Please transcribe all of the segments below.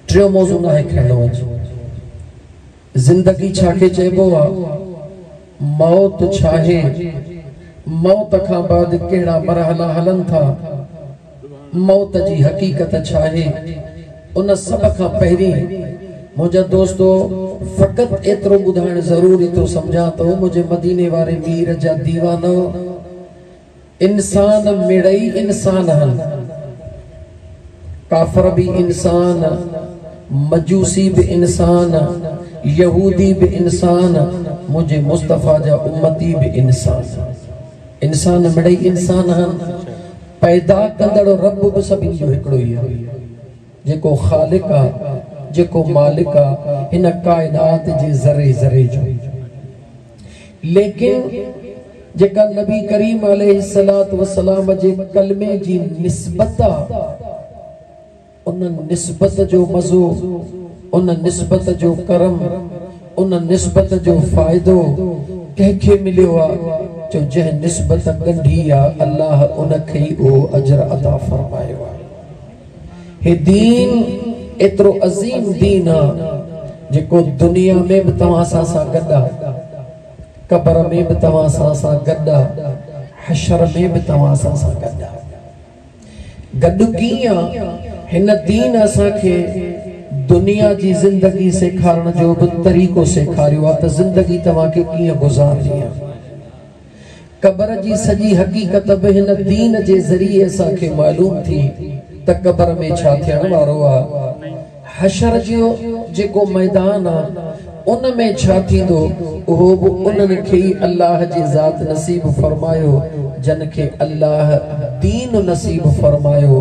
टियों मौज़ू ना है खणो अच जिंदगी छाके चइबो आ मौत छाहे मौत खां बाद केड़ा मरहला हलन था मौत जी हकीकत छाहे उन सब खां पहिरीं मुझे दोस्तों फकत एतरो बुधाण जरूरी तो समझा तो मुझे मदीने वाले मीर जा दीवानो इंसान मिड़ई इंसान हन काफर भी इंसान मजूसी भी इंसान यहूदी भी इंसान मुझे मुस्तफा जा उम्मती भी इंसान इंसान मिड़ई इंसान हन पैदा कंदड़ो रब भी सभी जो हिकड़ो ही है जेको खालिक आ जेको मालिक आ इन कायनात जे जरे जरे जो लेकिन जेका नबी करीम अलैहिस्सलातु वस्सलाम जे कलमे जी निस्बत उन निस्बत जो मज़ो उन निस्बत जो करम उन निस्बत जो फायदो कंहिंखे मिलियो आ जो जह निस्बत गंढी आ अल्लाह उनखे ओ अजर अता फरमायो आ हे दीन एतरो अजीम दीन आ जेको दुनिया में भी तवां सा गड्डा कब्र में भी तवां सा गड्डा हशर में भी तवां सा गड्डा गड्डू किया हिन दीन असा के दुनिया की जिंदगी सेखारण जो भी तरीको सेखारियो आ त जिंदगी तवां के किया गुजारनी है कब्र जी सजी हकीकत भी हिन दीन जे जरिए असा के मालूम थी त कब्र में छा थियण वारो आ हशर जो जेको मैदान आ उन में छा थींदो ओहो भी उन्हनि खे अल्लाह जी ज़ात नसीब फरमायो जन के अल्लाह दीन नसीब फरमायो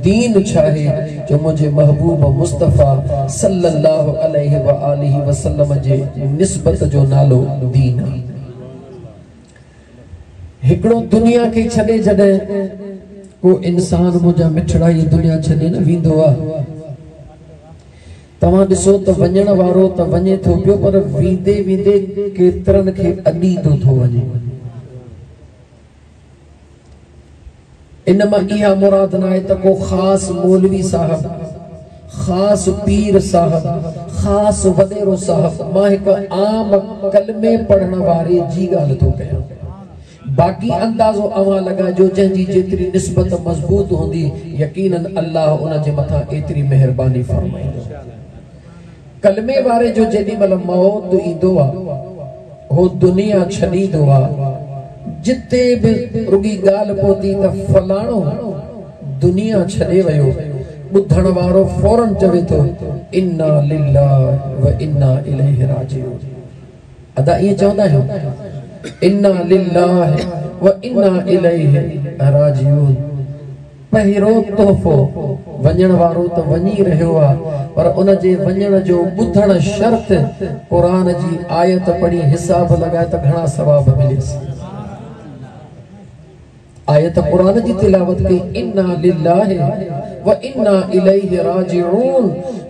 दीन चाहे जो मुझे महबूब मुस्तफा सल्लल्लाहु अलैहि व आलिहि वसल्लम जे निस्बत जो नालो दीन हिकड़ो दुनिया के छड़े जडे को इंसान मुझा मिठड़ा ये दुनिया छड़े न वींदो आ तवां दिसो त वञण वारो त वञे थो पियो पर वींदे वींदे केतरन खे अॾी थो वञे इनमा इहा मुराद ना है त को खास मौलवी साहब खास पीर साहब खास वडेरो साहब मां एक आम कलमे पढ़ण वारे जी गाल तो कया बाकी अंदाजो अवा लगा जो जंजी जेतरी निस्बत मजबूत होंदी यकीनन अल्लाह उन जे मथा एतरी मेहरबानी फरमाईंदो कलमे वारे जो जेडी मल मौत ईंदो आ हो दुनिया छडींदो आ जिते भी रुगी गाल पोती त फलाणो दुनिया छडे वयो बुधण वारो फौरन चवे तो इन्ना लिल्लाहि व इन्ना इलैहि राजिऊन अदा ये चवंदा आहियूं इन्ना लिल्लाहि व इन्ना इलैहि राजिऊन पहिरो तोहफो वञण वारो त वञी रहियो आ पर उन जे वञण जो बुधण शर्त कुरान जी आयत पढ़ी हिसाब लगाए त घणा सवाब मिलेस आयत कुरान जी तिलावत की इन्ना लिल्लाहि व इन्ना इलैहि राजिऊन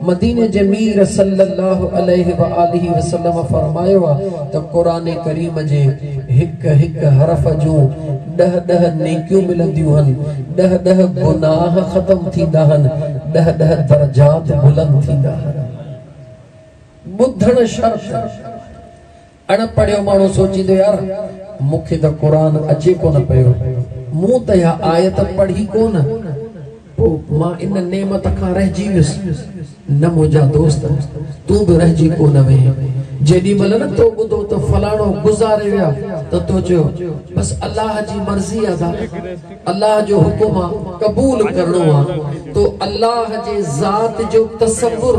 मदीने जे मीर सल्लल्लाहु अलैहि व आलिहि वसल्लम फरमायो त कुरान करीम जे हिक हिक हरफ जो 10 नेकियूं मिलंदियूं हन 10 गुनाह खत्म थींदा हन 10 दर्जात बुलंद थींदा हन बुधण शर्त अणपढ़ियो माण्हू सोचींदो यार मूंखे त कुरान अचे कोन पियो मूं त या आयत पढ़ी कोन पोइ मां इन नेमत खां रहिजी वियुसि न मुंहिंजा दोस्त तूं बि रहिजी कोन वहीं जेॾी महिल न तो ॿुधो त फलाणो गुज़ारे विया त तो चयो बसि अल्लाह जी मर्ज़ी आहे अल्लाह जो हुकुम आहे क़बूल करणो आहे तो अल्लाह जे ज़ात जो तसव्वुर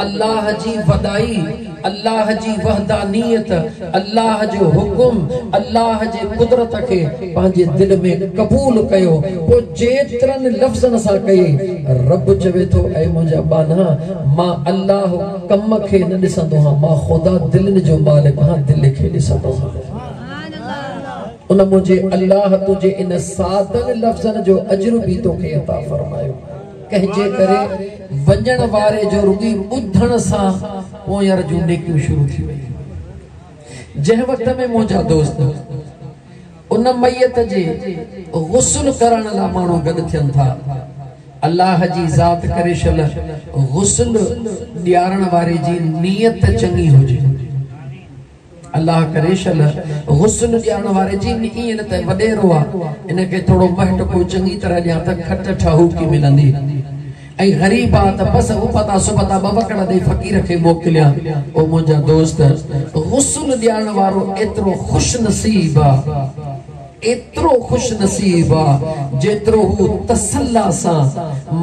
अल्लाह जी वॾाई अल्लाह जी वहदानियत अल्लाह जो हुकुम अल्लाह जे कुदरत के पांजे दिल में कबूल कयो वो जेतरन लफ्ज़न सा कई रब चवे तो ऐ मुंजा बाना मां अल्लाह कम के न दिसंदो हां मां खुदा दिल जो मालिक हां दिल के दिसंदो हां उन मुझे अल्लाह तुझे इन सादन लफ्ज़न जो अजर भी तो के अता फरमायो कहजे करे वंजण वारे जो रुगी बुधण सा वो यार जो नेकियूं शुरू थी वई जह वक्त में मुझा दोस्त उन मैयत जे गुस्ल करण ला मानो गड थियन था अल्लाह जी ज़ात करे छल गुस्ल ॾियारण वारे जी नियत चंगी हुजे। अल्लाह करे छल गुस्ल ॾियारण वारे जी ईअं न त वॾेरो आहे इनखे थोरो महटको चङी तरह ॾियां त खट ठहूकी मिलंदी ऐं ग़रीब आहे त बस उपता सुबता बबकड़ ॾेई फ़क़ीर खे मोकिलिया। ओ मुंहिंजा दोस्त गुस्ल ॾियारण वारो एतिरो खुश नसीब आहे, एतिरो खुश नसीब आहे जेतिरो हू तसल्ला सां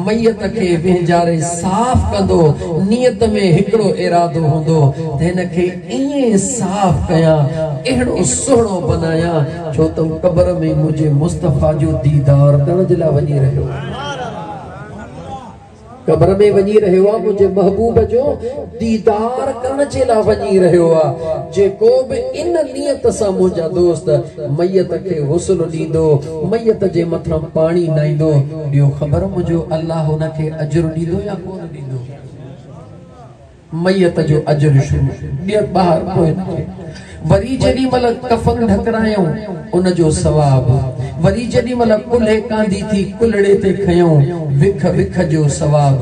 मयत खे विंजारे साफ़ कंदो, नियत में हिकिड़ो इरादो हूंदो त हिनखे ईअं साफ़ कयां, अहिड़ो सुहिणो बनायां छो त क़ब्र में मुंहिंजे मुस्तफ़ा जो दीदार करण जे लाइ वञी रहियो आहे। क़ब्र में वञी रहियो आहे, मुंहिंजे महबूब जो दीदार करण जे लाइ वञी रहियो आहे। जेको बि इन नियत सां मुंहिंजा दोस्त मयत खे गुस्ल ॾींदो, मयत जे मथां पाणी नाईंदो, ॾियो ख़बर मुंहिंजो अल्लाह हुनखे अजर ॾींदो या कोन ॾींदो। मयत जो अजर शुरू ॾिय ॿाहिरि कोई नथे। वरी जेॾी महिल कफन ढकरायूं उन जो सवाब, वरी जेॾी महिल कुल्हे कांदी थी कुलड़े ते खयूं विख विख जो सवाब,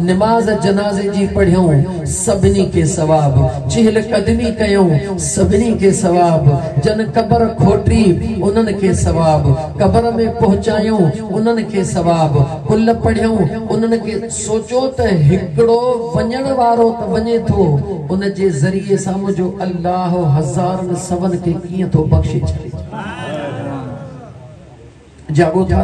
नमाज जनाज़े जी पढ़ियूं सभिनी के सवाब, चहल कदमी कयूं सभिनी के सवाब, जन कब्र खोटी उन्हनि खे सवाब, कब्र में पहुचायूं उन्हनि खे सवाब, कुल पढ़ियूं उन्हनि खे। सोचो त हिकिड़ो वञण वारो त वञे थो, उन जे ज़रिए सां मुंहिंजो अल्लाह हज़ारनि सवन खे कीअं थो बख़्शे छॾे। जागो था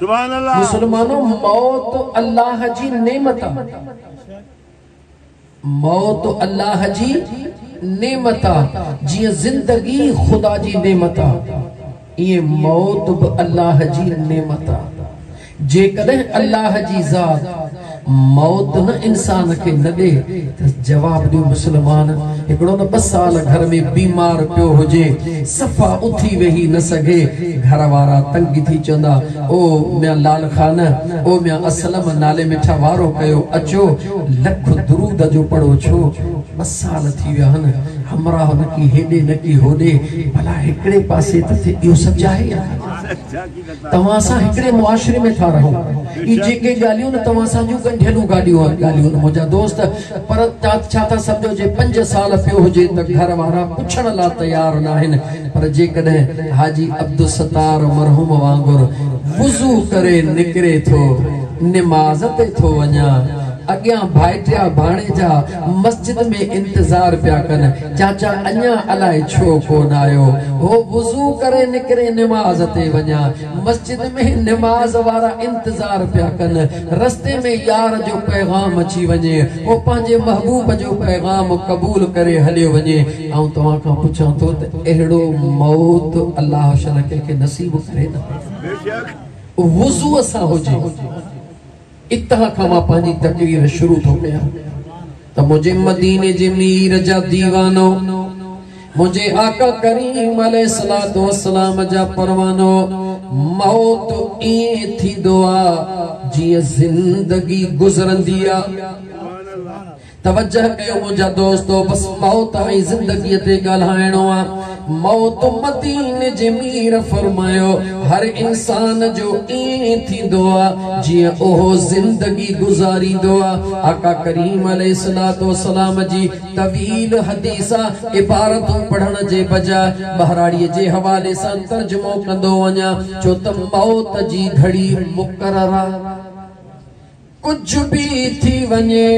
सुभान अल्लाह। मुसलमानों, मौत अल्लाह जी नेमत आहे, मौत अल्लाह जी नेमत आहे। जीअं जिंदगी खुदा जी नेमत आहे, ये मौत भी अल्लाह जी नेमत आहे। जेकॾहिं अल्लाह जी ज़ात मौत न इंसान के न दे तो जवाब दियो मुसलमान। हिकिड़ो न 2 साल घर में बीमार पियो हुजे, सफ़ा उथी वेही न सघे, घर वारा तंग थी चवंदा ओ म्या लाल खान, ओ म्या असलम नाले मिठा वारो कयो, अचो लख दुरूद जो पढ़ो छो। 2 साल थी विया आहिनि, हमराह न की हेॾे न की होॾे, भला हिकिड़े पासे त थे इहो सच आहे। तव्हां सां हिकिड़े मुआशरे में था रहूं, ई जेके ॻाल्हियूं न तव्हां सां जूं गंढियलूं ॻाल्हियूं मुंहिंजा दोस्त, पर छा था सम्झो जे 5 साल पियो हुजे त घर वारा पुछण लाइ तयार न आहिनि। पर जेकॾहिं हाजी अब्दुल सत्तार मरहूम वांगुरु वुज़ू करे निकिरे थो, निमाज़ ते थो वञा, अॻियां भाइटिया भाणेजा मस्जिद में इंतजार पिया कनि, चाचा अञा अलाए छो कोन आयो, हो वुज़ू करे निकिरे निमाज़ ते वञा, मस्जिद में निमाज़ वारा इंतजार पिया कनि, रस्ते में यार जो पैगाम अची वञे, वो पंहिंजे महबूब जो पैगाम क़बूल करे हलियो वञे। ऐं तव्हां खां पुछां थो त अहिड़ो मौत अल्लाह शल कंहिंखे नसीब करे न वुज़ू सां हुजे। इतां खां मां पंहिंजी तकरीर शुरू थो कयां त मुंहिंजे मदीने जे मीर जा दीवानो, मुझे आका करीम अलैहिस्सलातु वस्सलाम जा परवानो, मौत ई थी दुआ जिए जिंदगी गुजरंदी आ। तवज्जह कयो मुंहिंजा दोस्तो, बस मौत ऐं ज़िंदगी ते ॻाल्हाइणो आहे। मौत मदीने जे मीर फरमायो, हर इंसान जो ईअं थींदो आहे जीअं उहो ज़िंदगी गुज़ारींदो आहे। आका करीम अलैहिस्सलातु वस्सलाम जी तवील हदीसा इबारतूं पढ़ण जे बजाय बहराड़ीअ जे हवाले सां तर्जुमो कंदो वञा, छो त मौत जी घड़ी मुक़रर आहे। कुछ भी थी वञे,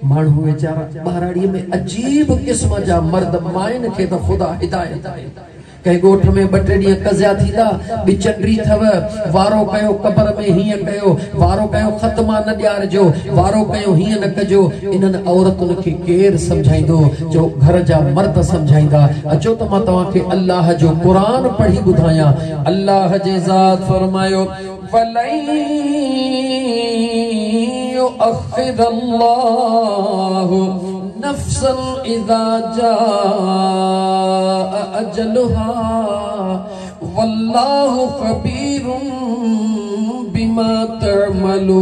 माण्हू वीचारा बहराड़ीअ में अजीब किस्म जा मर्द माइन खे त ख़ुदा हिदायत आहे। कंहिं ॻोठ में 2 टे ॾींहं कज़िया थींदा, बिचंडी अथव, वारो कयो क़ब्र में हीअं कयो, वारो कयो ख़तमा न ॾियारजो, वारो कयो हीअं न कजो। इन्हनि औरतुनि खे केरु सम्झाईंदो, जो घर जा मर्द सम्झाईंदा। अचो त मां तव्हांखे अल्लाह जो क़ुरान पढ़ी ॿुधायां। अल्लाह जे ज़ात फरमायो, अल्लाहु नफ्सन इज़ा जाअ अजलुहा वल्लाहु खबीरुम बिमा तअमलून।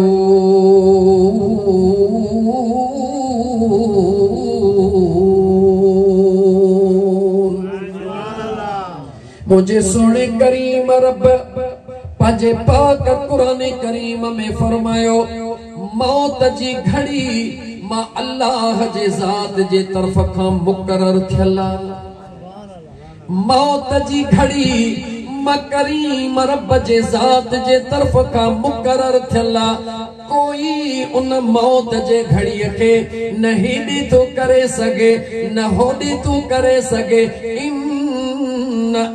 मुझे सोने करीम रब पांजे पाक कुरान करीम में फरमायो मौत जी घड़ी मां अल्लाह जे ज़ात जे तरफ खां मुकर्रर थियल मौत जी घड़ी मां करीम रब जे ज़ात जे तरफ खां मुकर्रर थियल कोई उन मौत जे घड़ी के न हेॾी तो करे सके न होॾी तू करे सके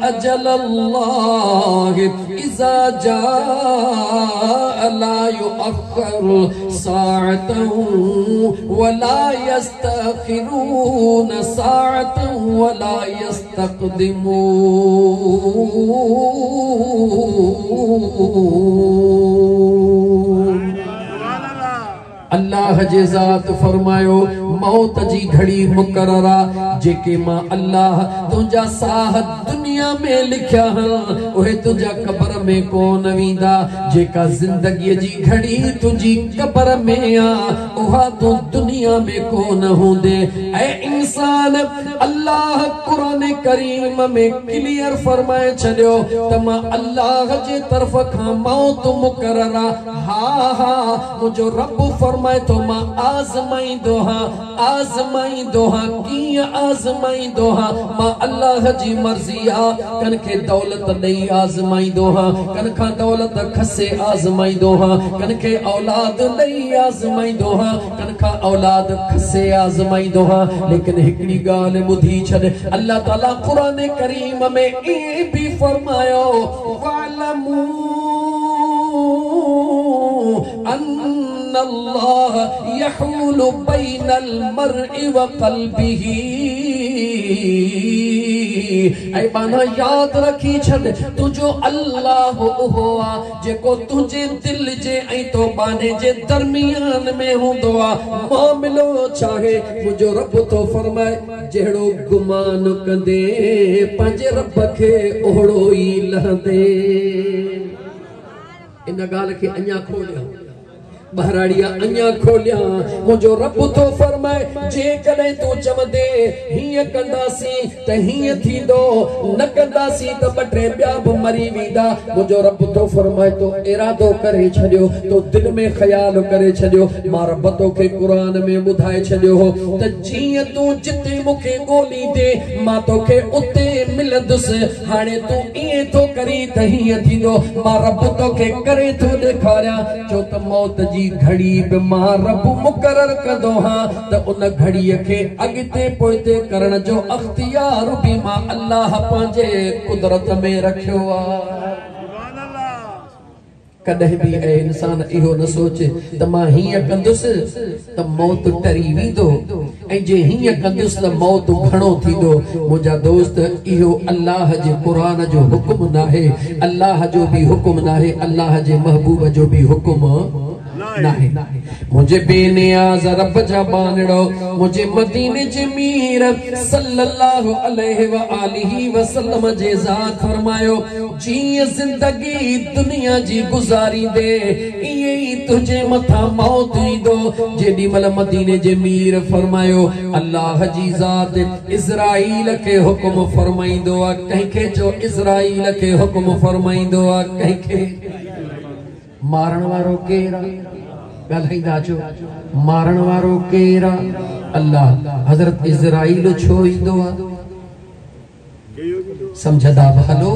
अजल अल्लाह इज़ा जाअ ला युअख्खरु साअतन वला यस्तअखिरून साअतन वला यस्तक़दिमून। अल्लाह जे ज़ात फरमायो मौत जी घड़ी मुकर्ररा जेके मां अल्लाह तुझा साह दुनिया में लिखया ओहे तुझा कब्र में कोन वींदा जेका जिंदगी जी घड़ी तुझी कब्र में आ ओहा तू दुनिया में कोन होंदे। ऐ इंसान अल्लाह कुरान करीम में क्लियर फरमाए छड़ियो त मां अल्लाह जे तरफ खां मौत मुकर्ररा हा हा मुझो रब फरमाए तो मां आजमाई दोहा की आजमाई दोहा मां अल्लाह जी मर्जी आ कन के दौलत नहीं आजमाई दोहा कन खा दौलत खसे आजमाई दोहा कन के औलाद नहीं आजमाई दोहा कन खा औलाद खसे आजमाई दोहा। लेकिन हिकड़ी गाल बुधी छड़ अल्लाह ताला कुरान करीम में ये भी फरमायो वालमू अल्लाह यहूलु बैनल मर्इ व क़ल्बिही। ऐ बाना याद रखी छड़ तुझो अल्लाह हुआ जेको तुझे दिल जे ऐ तो बाने जे दरमियान में हुंदो आ मामलो चाहे मुझो रब तो फरमाए जेड़ो गुमान कंदे पंजे रब के ओड़ो ही लहंदे। इन गाल के अन्या खोलिया बहराड़िया अन्या खोलिया मुझो रब तो फरमाए जे कदे तू चमदे हिय कंदासी त हिय थींदो न कंदासी त बटे ब्या मरी वींदा। मुझो रब तो फरमाए तो इरादो करे छडियो तो दिल में ख्याल करे छडियो मां रब तो के कुरान में बुधाए छडियो हो त जीअ तू जिते मुखे गोली दे मां तो के उते मिलदुस हाने तू इए तो करी त हिय थींदो मां रब तो के करे तो दिखारिया जो त मौत जी घड़ी बि मां रब मुकर्रर कंदो हां त उन घड़ीअ खे अॻिते पोइते करण जो अख्तियार बि मां अल्लाह पंहिंजे कुदरत में रखियो आहे। कदे भी ए इंसान इहो न सोचे त मां हीअ कंदुसि त मौत टरी वेंदो ऐं जे हीअ कंदुसि त मौत घणो थींदो। मुंहिंजा दोस्त इहो अल्लाह जे क़ुरान जो हुकुम नाहे अल्लाह जो भी हुकुम नाहे अल्लाह जे महबूब जो भी हुकुम नाहे। मुझे बेनियाज रब जा बानड़ो मुझे मदीने जे मीर सल्लल्लाहु अलैहि व आलिहि वसल्लम जे ज़ात फरमायो जी जिंदगी दुनिया जी गुजारी दे यही तुझे मथा मौत ईंदो। जेडी मल मदीने जे मीर फरमायो अल्लाह जी ज़ात इज़राइल के हुक्म फरमाइंदो आ कंहिंखे जो इज़राइल के हुक्म फरमाइंदो आ कंहिंखे मारण वारो केरा गलैंदा जो मारण वारो केरा अल्लाह हजरत इज़राइल छो इंदो आ समझदा भलो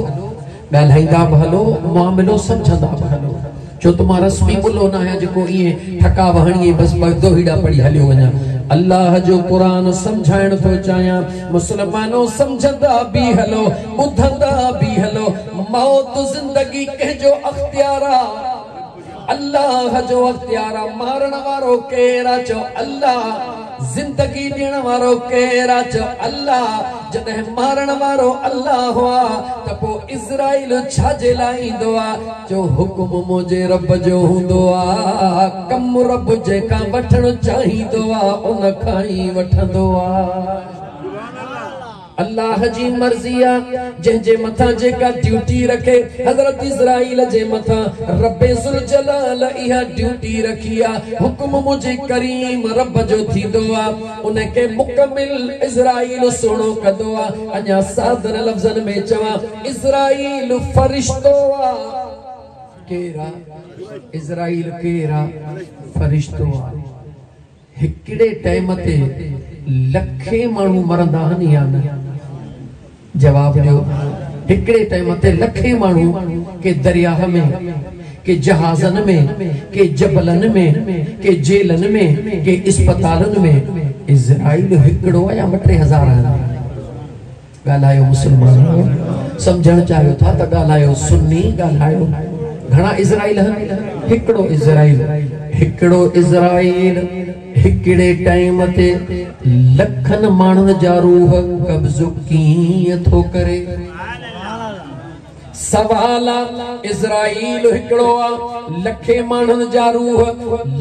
गलैंदा भलो मामलो समझदा भलो जो तुम्हारा रस्मी बुलो ना है जो ये ठका वहणी बस दो हिड़ा पड़ी हलियो वना अल्लाह जो कुरान समझाइण तो चाया मुसलमानों समझदा भी हलो बुधंदा भी हलो मौत जिंदगी कह जो अख्तियारा अल्लाह जो अख्तियारा मारण वारो केरा चो अल्लाह जिंदगी ॾियण वारो केरा चो अल्लाह जॾहिं मारण वारो अल्लाह हुआ त पोइ इज़राइल छाजे लाइ ईंदो आहे जो हुकुम मुंहिंजे रब जो हूंदो आहे कम रब जेका वठण चाहींदो आहे उन खां ई वठंदो आहे। अल्लाह जी मर्जी आ जे मथा जेका ड्यूटी रखे हजरत इज़राइल जे मथा रब्बे जुल जलाल इहा ड्यूटी रखी आ हुक्म मुझे करीम रब जो थींदो आ उनके मुकम्मिल इज़राइल सुणो कंदो आ। अञा सादर लफ्ज़न में चवा इज़राइल फरिश्तो आ केरा इज़राइल केरा फरिश्तो हिकड़े टाइम ते लखे मानू मरंदा आहिनि या न? जवाब ॾियो। हिकड़े टाइम ते लखे मानू के दरिया में, के जहाज़न में, के जबलन में, के जेलन में, के अस्पतालन में। इज़राइल हिकड़ो या 3000 गालायो मुसलमान समझण चाहियो था त गालायो सुन्नी गालायो घणा इज़राइल हिकड़ो इज़राइल हिकड़े टाइम ते लखन माण्हुनि जा रूह कब्ज़ो कीअं थो करे? सवाल इज़राइल हिकड़ो लखे माण्हुनि जा रूह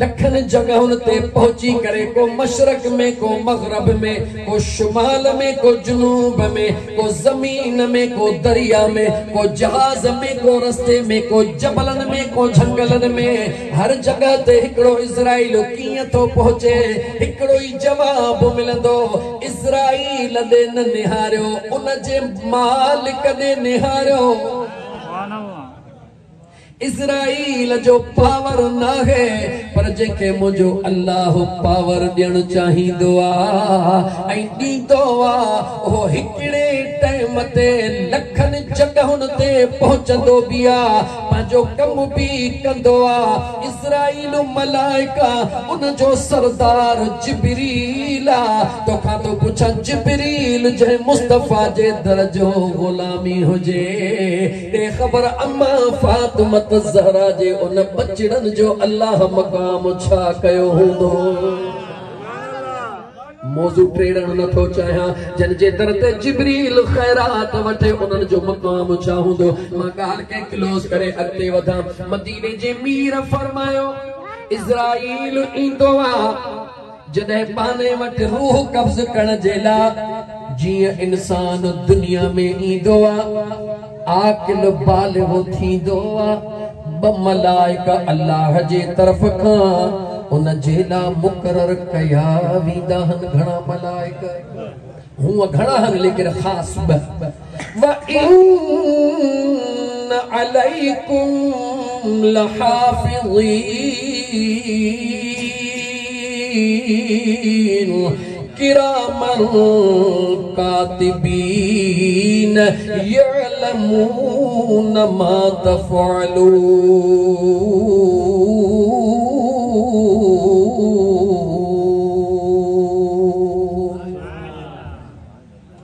लखन जगहुनि ते पहुची करे, को मशरक में, को मगरब में, को शुमाल में, को जुनूब में, को जमीन में, को दरिया में, को जहाज में, को रस्ते में, को जबलन में, को झंगलन में, हर जगह ते हिकड़ो इज़राइल कीअं थो पहुचे? हिकड़ो ई जवाब मिलंदो, इज़राइल दे न निहारियो, उन जे मालिक दे निहारियो। इज़राइल जो पावर ना है, पर जेके मुझो अल्लाह पावर ॾियण चाहींदो आ ऐं ॾींदो आ, ओ हिकड़े टाइम ते लखन जगहुनि ते पहुचंदो बि आ, पंहिंजो कम बि कंदो आ। इज़राइल मलाइका उन जो सरदार जिब्रील आ। तोखां तो पुछां, जिब्रील जे मुस्तफा जे दर जो गुलामी हुजे ते ख़बर अम्मा फातिमा ज़हरा जे उन बचड़न जो अल्लाह मक़ाम छा कयो हूंदो? मौजू ट्रेडण नथो चाहियां, जन जे दर ते जिब्रील ख़ैरात वठे उन्हनि जो मक़ाम छा हूंदो? मां ॻाल्हि खे क्लोज़ करे अॻिते वधां। मदीने जे मीर फरमायो, इज़राइल ईंदो आ जॾहिं पाने वटि रूह कब्ज़ करण जे लाइ। जीअं इंसान दुनिया में ईंदो आ, आकिल बालिग़ थींदो आ, ब मलाइका अल्लाह जे तरफ़ खां उन जे लाइ मुक़रर कया वेंदा आहिनि। घणा मलाइका हूअ घणा आहिनि, लेकिन ख़ासि व इन अलैकुम लहाफ़िज़ीन किरामन कातिबीन यअलमून मा तफ़अलून।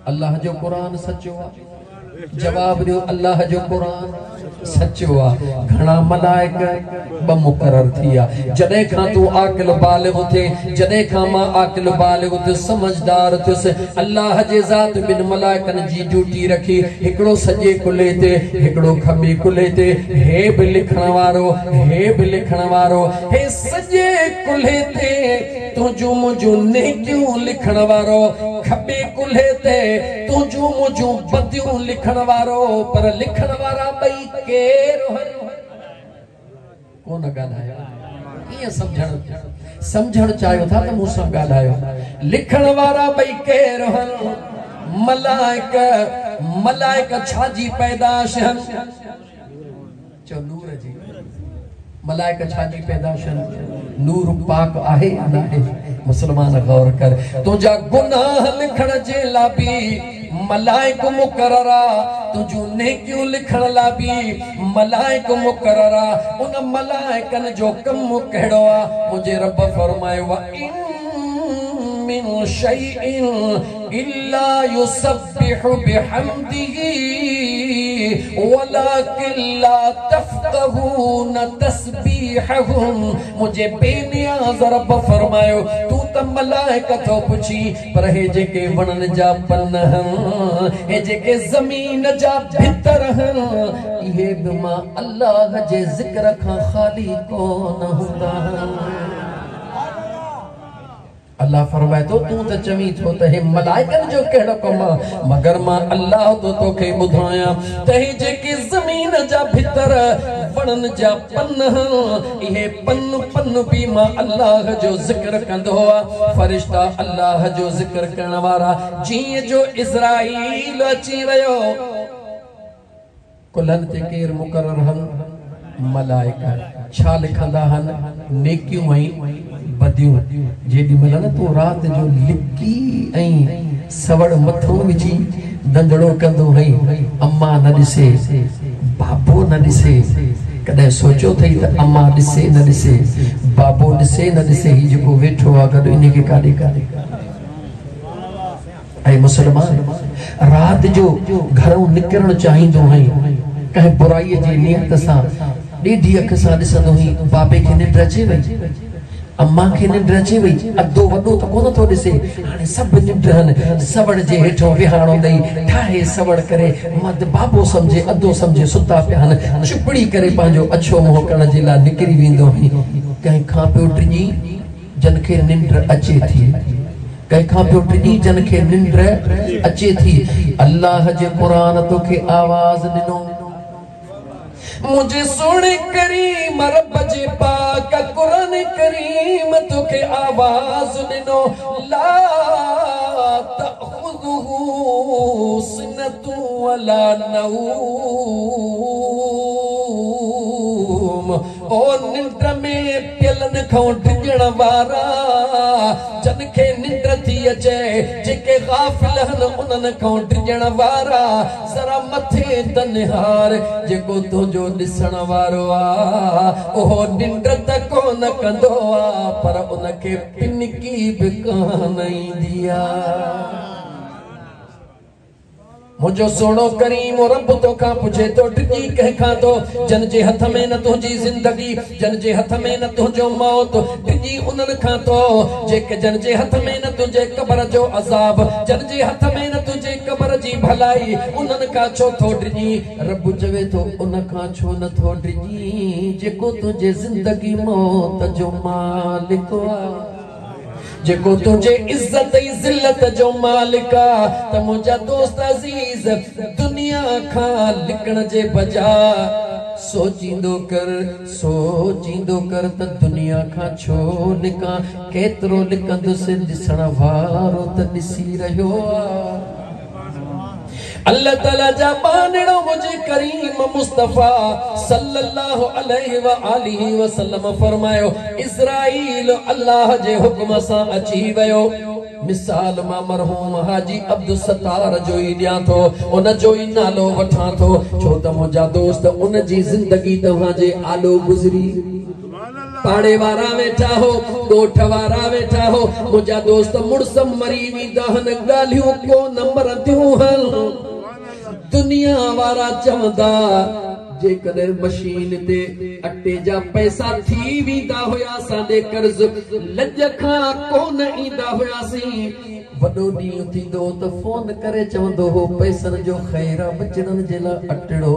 अल्लाह जो कुरान सच्चो आ। जवाब दियो, अल्लाह जो कुरान सच्चो आ। घणा मलाइका ब मुकरर थिया। जॾहिं खां तू आकिल बालिग़ थे, जॾहिं खां मां आकिल बालिग़ थे, समझदार थियुसि, अल्लाह जे ज़ात बिन मलाइकनि जी ड्यूटी रखी। हिकिड़ो सॼे कुल्हे ते, हिकिड़ो खॿे कुल्हे ते, हे बि लिखण वारो, हे बि लिखण वारो, हे सॼे कुल्हे ते तुंहिंजूं मुंहिंजूं नेकियूं लिखण वारो, खॿे कुल्हे ते तुंहिंजूं मुंहिंजूं बदियूं लिखण वारो। पर लिखण वारा ॿई केरु कोन ॻाल्हायो? कीअं समझण चाहियो था त मूंसां ॻाल्हायो। लिखण वारा ॿई केरु आहिनि? मलाइका छा जी पैदाश आहिनि? चओ नूर जी। मलाइका छा जी पैदाश आहिनि? नूर पाक आहे या न आहे? मुसलमान गौर कर, तुंहिंजा गुनाह लिखण जे लाइ बि मलाइक मुक़रर आ, तुंहिंजूं नेकियूं लिखण लाइ बि मलाइक मुक़रर आ। उन मलाइकनि जो कमु कहिड़ो आ? मुंहिंजे रब फरमायो, व इन मिन शैइन इल्ला युसब्बिहु बिहम्दिही वलाकिन ला तफ़क़हून तस्बीहहुम। मुझे बेनियाज़ रब फरमायो, तू त मलाइका तो पुछी, पर हे जेके वणन जा पन हन, हे जेके ज़मीन जा भितर हन, इहे बि मां अल्लाह जे ज़िक्र खां ख़ाली कोन हूंदा। अल्लाह फरमाए तो तू त चवी थो त हे मलाइकनि जो कहिड़ो कमु आहे, मगर मां अल्लाह तो तोखे ॿुधायां त हे जेके ज़मीन जा भितर वणन जा पन इहे पन बि मां अल्लाह जो ज़िक्र कंदो आहे। फरिश्ता अल्लाह जो ज़िक्र करण वारा जीअं जो इज़राइल अची रहियो, कुलनि ते केर मुक़रर हन? मलाइका छा लिखंदा हन नेकियूं ऐं बदियूं जेॾी महिल न तूं राति जो लिकी ऐं सवड़ मथो विझी दंदड़ो कंदो हई अम्मा न ॾिसे बाबो न ॾिसे कॾहिं सोचियो अथई त अम्मा ॾिसे न ॾिसे बाबो ॾिसे न ॾिसे ही जेको वेठो आहे गॾु इनखे काॾे काॾे ऐं मुसलमान रात जो घरों निकिरण चाहींदो हई कंहिं बुराईअ जी नियत सां ॾेढी अख सां ॾिसंदो हुई बाबे खे निंड अचे वई अम्मा खे निंड अचे वई अधो वॾो त कोन थो ॾिसे हाणे सभु निंड हन सवड़ जे हेठो विहाणो ॾेई ठाहे सवड़ करे मद बाबो सम्झे अधो सम्झे सुता पिया हन चुपड़ी करे पंहिंजो अछो मुंहुं करण जे लाइ निकिरी वेंदो हुई कंहिं खां पियो टिजी जन खे निंड अचे थी कंहिं खां पियो टिजी जन खे निंड अचे थी अल्लाह जे क़ुरान तोखे आवाज़ ॾिनो मुझे सोने करीम रब जे पाक कुरान करीम तोखे आवाज ॾिनो ला तख़ुज़ुहु सिनतु वला नऊम ओ निंड में पियलन खां डिॼण वारा जन खे निंड थी अचे जेके गाफ़िल हन उन्हनि खां डिॼण वारा ज़रा मथे त निहार जेको तुंहिंजो ॾिसण वारो आहे उहो निंड त कोन कंदो आहे पर उनखे पिनकी बि कान ईंदी आहे मुझो सोनो करीम रब तोखां पुछे तो टिकी कंहिंखां तो जन जे हथ में न तुंहिंजी ज़िंदगी जन जे हथ में न तुंहिंजो मौत टिकी उन्हनि खां तो जेके जन जे हथ में न तुंहिंजे क़ब्र जो अज़ाब जन जे हथ में न तुंहिंजे क़ब्र जी भलाई उन्हनि खां छो थो डिॼी रब चवे थो उन खां छो नथो डिॼी जेको तुंहिंजे ज़िंदगी मौत जो मालिक आहे जेको तुझे इज्जत जिल्लत जो मालिक आ त मुंहिंजा दोस्त अजीज दुनिया खां लिकण जे बजाय सोचींदो कर त दुनिया खां छो लिकां केतिरो लिकंदुसि ॾिसण वारो त ॾिसी रहियो आहे अल्लाह ताला जा बानड़ो मुझे करीम मुस्तफा सल्लल्लाहु अलैहि व आलिहि वसल्लम फरमायो इज़राइल अल्लाह जे हुक्म सां अची वियो मिसाल मां मरहूम हाजी अब्दुल सत्तार जो ई ॾियां थो उन जो ई नालो वठां थो छो त मुंहिंजा दोस्त उन जी ज़िंदगी तव्हां जे आलो गुज़री पाड़े वारा वेठा हो ॻोठ वारा वेठा हो मुंहिंजा दोस्त मुड़स मरी वेंदा आहिनि ॻाल्हियूं को न मरंदियूं आहिनि दुनिया वारा चवंदा जेकॾहिं मशीन ते अटे जा पैसा थी वेंदा हुया असांजे कर्ज़ लज खां कोन ईंदा हुयासीं वॾो ॾींहुं थींदो त फोन करे चवंदो हो पैसनि जो ख़ैर बचड़नि जे लाइ अटड़ो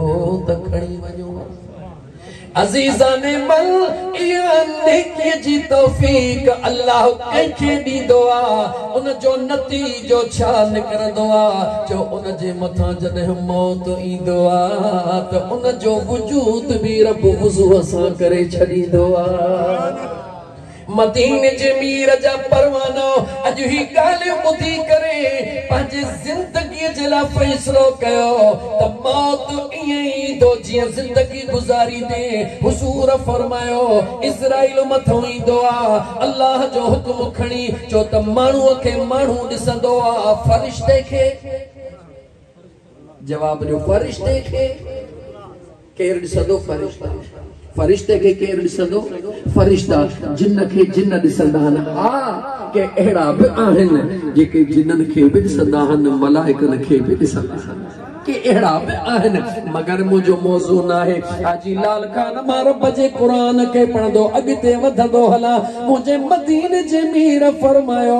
त खणी वञो अज़ीज़ाने मल इहा नेकीअ जी तौफ़ीक़ अल्लाह कंहिंखे ॾींदो आहे उन जो नतीजो छा निकिरंदो आहे जो उन जे मथां जॾहिं मौत ईंदो आहे त उन जो वजूद बि रब वुज़ूअ सां करे छॾींदो आहे मदीने जे मीर जा परवानो अॼु ही ॻाल्हि ॿुधी करे पंहिंजी ज़िंदगीअ जे लाइ फ़ैसिलो कयो त मौत ईअं ईंदो जीअं ज़िंदगी गुज़ारी दे हुज़ूर फरमायो इज़राइल मथां ईंदो आहे अल्लाह जो हुक्म खणी छो त माण्हूअ खे माण्हू ॾिसंदो आहे फ़रिश्ते खे जवाब ॾियो फ़रिश्ते खे केरु ॾिसंदो फरिश्ते के केरु ॾिसंदो फरिश्ता जिन खे जिन ॾिसंदा आहिनि हा के अहिड़ा बि आहिनि जेके जिननि खे बि ॾिसंदा आहिनि मलाइकनि खे बि ॾिसंदा आहिनि के अहिड़ा बि आहिनि मगर मुंहिंजो मौज़ू न आहे हाजी लाल खान मां रब जे क़ुरान खे पढ़ंदो अॻिते वधंदो हलां मुंहिंजे मदीने जे मीर फरमायो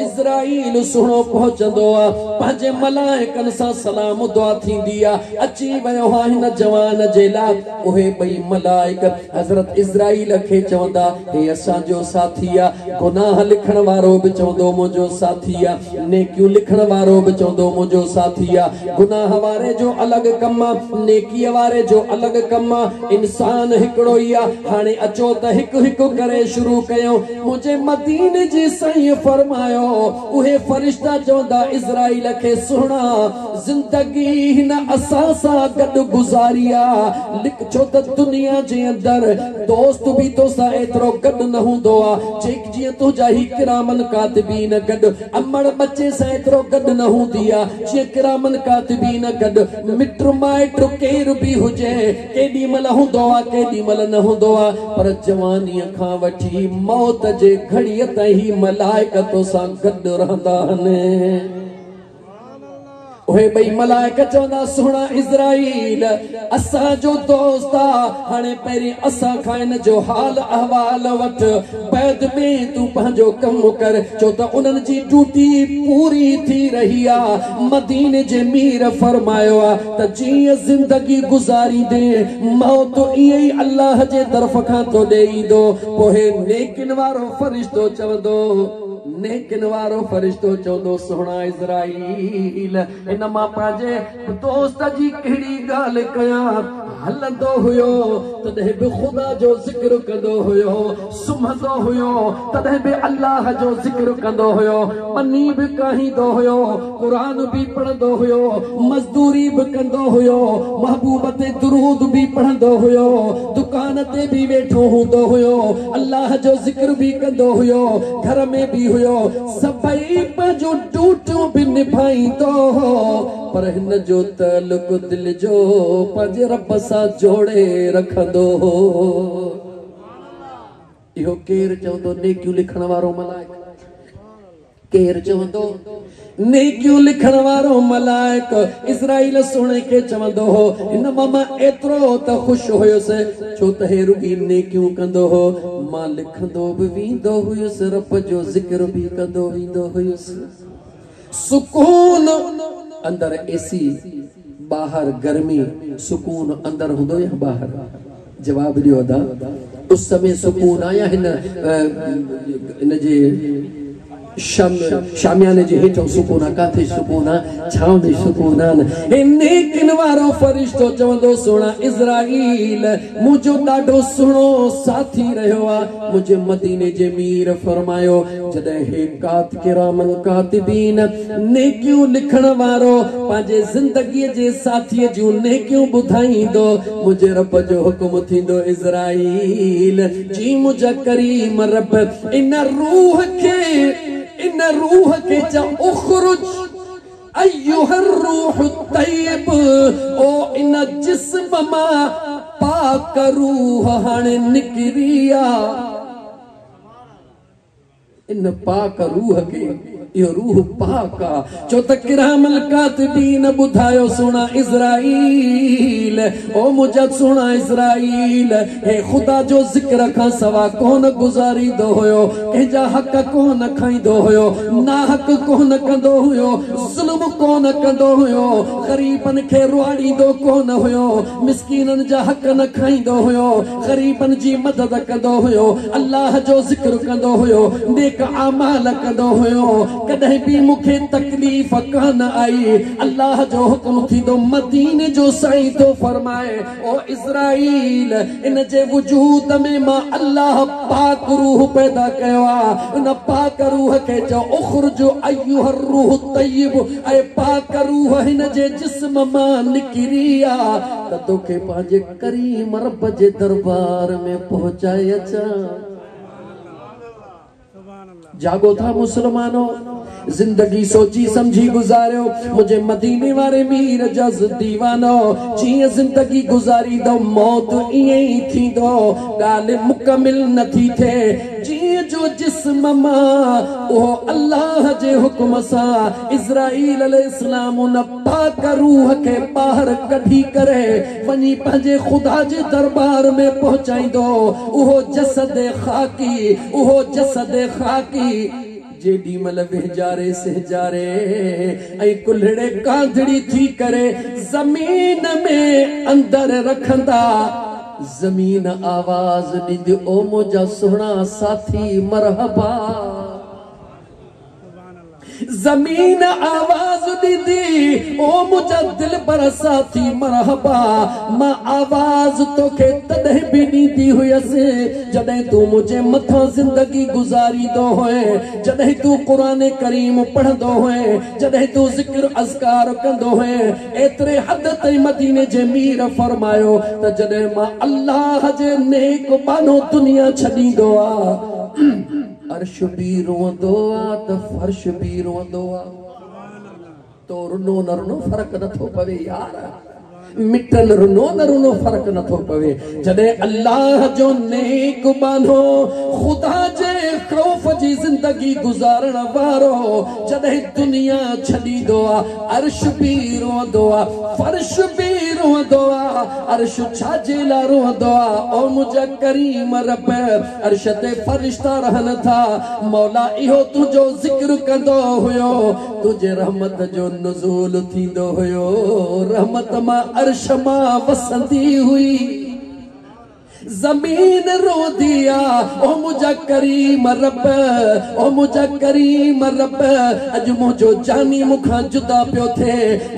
इज़राइल सुहिणो पहुचंदो आहे पंहिंजे मलाइकनि सां सलाम दुआ थींदी आहे अची वियो आहे हिन जवान जे लाइ उहे ॿई मलाइक हज़रत इज़राइल खे चवंदा हे असांजो साथी आहे गुनाह लिखण वारो बि चवंदो मुंहिंजो साथी आहे नेकियूं लिखण वारो बि चवंदो मुंहिंजो साथी आहे गुनाह वारे जो अलग कमा, नेकी वारे जो अलग कमा। इंसान हिकड़ो ही आ। हाणे अचो त हिकु हिकु करे शुरू कयो। मुझे मदीने जी साईं फरमायो, उहे फरिश्ता चवंदा इज़राइल खे सुहिणा जिंदगी हिन असां सां गॾु गुज़ारी आ। लिख छो त दुनिया जे अंदर दोस्त भी तो सा एतरो गॾु न हूंदो आ। जेक जीअं तुंहिंजा ही किरामन कातिबीन गॾु अमड़ बच्चे सां एतरो गॾु न हूंदी आ जीअं किरामन कातिबीन गॾु। मिट माइट केर बि हुजे केॾी महिल हूंदो आ केॾी महिल न हूंदो आ, पर जवानीअ खां वठी मौत जे घड़ीअ ताईं मलाइक तो सां गॾु रहंदा आहिनि। उहे ॿई मलाइक चवंदा सुहिणा इज़राइल असां जो दोस्त आ। हाणे पहिरीं असां खां इन जो हाल अहवाल वठ, बैद में तूं पंहिंजो कमु कर। छो त उन्हनि जी ड्यूटी पूरी थी रही आ। मदीने जे मीर फरमायो आ त जीअं ज़िंदगी गुज़ारींदे मौत ईअं ई अल्लाह जे तरफ़ खां तो ॾेईंदो। पोइ नेकिन वारो फरिश्तो चवंदो, नेकिन वारो फरिश्तो चवंदो सुहिणा इज़राइल इन मां पंहिंजे दोस्त जी कहिड़ी ॻाल्हि कयां। हलंदो हुयो तॾहिं बि ख़ुदा जो ज़िक्र कंदो हुयो, सुम्हंदो हुयो तॾहिं बि अल्लाह जो ज़िक्र कंदो हुयो, पनी बि काहींदो हुयो, क़ुरान बि पढ़ंदो हुयो, मज़दूरी बि कंदो हुयो, महबूब ते दुरूद बि पढ़ंदो हुयो, दुकान ते बि वेठो हूंदो हुयो, अल्लाह जो ज़िक्र बि कंदो हुयो, घर में बि हुयो, सभई पंहिंजो ड्यूटियूं बि निभाईंदो हो। पर हिन जो ताल्लुक दिल जो पंहिंजे रब सां जोड़े रखंदो हो। इहो केरु चवंदो नेकियूं लिखण वारो मलाइक? केरु चवंदो नेकियूं लिखण वारो मलाइक? इज़राइल सुणे के चवंदो हो हिन मां एतिरो त ख़ुशि हुयुसि छो त हे रुॻी नेकियूं कंदो हो। मां लिखंदो बि वेंदो हुयुसि, रब जो ज़िक्र बि कंदो वेंदो हुयुसि। सुकून अंदर एसी, बाहर गर्मी। सुकून अंदर हूंदो या बाहर? जवाब दियो अदा। उस समय सुकून आया हिन जे शामियाने जे हेठों सुकून आहे, काथे सुकून आहे? छांव में सुकून आहे। नेकिन वारो फरिश्तो चवंदो सुहिणा इज़राइल मुंहिंजो ॾाढो सुहिणो साथी रहियो आहे। मुंहिंजे मदीने जे मीर फरमायो जॾहिं हे किरामन कातिबीन नेकियूं लिखण वारो पंहिंजे ज़िंदगीअ जे साथीअ जूं नेकियूं ॿुधाईंदो, मुंहिंजे रब जो हुकुम थींदो इज़राइल जी मुंहिंजा करीम रब इन रूह के चा उखरुज अय्युहर रूह तय्यब, ओ इन जिस्म मां पाक रूह हाणे निकिरी आ। इन पाक रूह के इहो रूह पाक आ। छो त किरामल कातिबीन ॿुधायो सुहिणा इज़राइल ओ मुंहिंजा सुहिणा इज़राइल हे ख़ुदा जो ज़िक्र खां सवा कोन गुज़ारींदो हुयो, कंहिंजा हक़ कोन खाईंदो हुयो, ना हक़ कोन कंदो हुयो, ज़ुल्म कोन कंदो हुयो, ग़रीबन खे रुआड़ींदो कोन हुयो, मिस्कीनन जा हक़ न खाईंदो हुयो, ग़रीबन जी मदद कंदो हुयो, अल्लाह जो ज़िक्र कंदो हुयो, नेक आमाल कंदो हुयो। कदे भी मुखे तकलीफ कान आई। अल्लाह जो हुक्म थींदो मदीने जो साईं तो फरमाए ओ इज़राइल इन जे वजूद में मां अल्लाह पाक रूह पैदा कयो आ। उन पाक रूह के जो उखरुज अय्युहर रूह तय्यब, ऐ पाक रूह हिन जे जिस्म मां निकिरी आ त तोखे पंहिंजे करीम रब जे दरबार में पहुंचाए अचां। जागो था मुसलमानो, जिंदगी सोची समझी गुजारियो मुझे मदीने वारे मीर जज दीवानो। जीअं जिंदगी गुजारी दो मौत ईअं ई थींदो, ॻाल्हि मुकमिल नथी थिए। जीअं जो जिस्म मां उहो अल्लाह जे हुक्म सां इज़राइल अलैहिस्सलाम उन पाक रूह के ॿाहिरि कढी करे वञी पंहिंजे ख़ुदा जे दरबार में पहुचाईंदो। उहो जसद ख़ाकी, उहो जसद ख़ाकी जेडी मल वेजारे सहजारे ऐं कुल्हड़े कांधड़ी थी करे जमीन में अंदर रखंदा। जमीन आवाज ॾींदी ओ मुंहिंजा सुहिणा साथी मरहबा। जमीन आवाज दी ओ मुझा दिल पर साथी मरहबा मां आवाज तो के तदह भी दी हुयसे जदे तू मुझे मथा जिंदगी गुजारी दो होए जदे तू कुरान करीम पढ़ दो होए जदे तू जिक्र अज़कार कंदो होए एतरे हद तई मदीने जे मीर फरमायो त जदे मां अल्लाह जे नेक बानो दुनिया छडी दो आ अर्श भी रोंदो आ त फर्श भी रोंदो आ तो रुनो न रुनो फर्क नथो पवे यार मिटल रुनो न रुनो फर्क नथो पवे जदे अल्लाह जो नेक बानो खुदा जे खौफ जी जिंदगी गुजारण वारो जदे दुनिया छडी दो आ अर्श भी रोंदो आ फर्श भी रोंदो आ अर्श छाजे ला रोंदो आ ओ मुझा करीम रब अर्श ते फरिश्ता रहन था मौला इहो तुझो जिक्र कंदो हुयो तुझे रहमत जो नुज़ूल थींदो हुयो रहमत मां अर्श मां वसंदी हुई जमीन रो दिया ओ मुझा करीम रब ओ मुझा करीम रब अज मुझो जानी मुखा जुदा पियो थे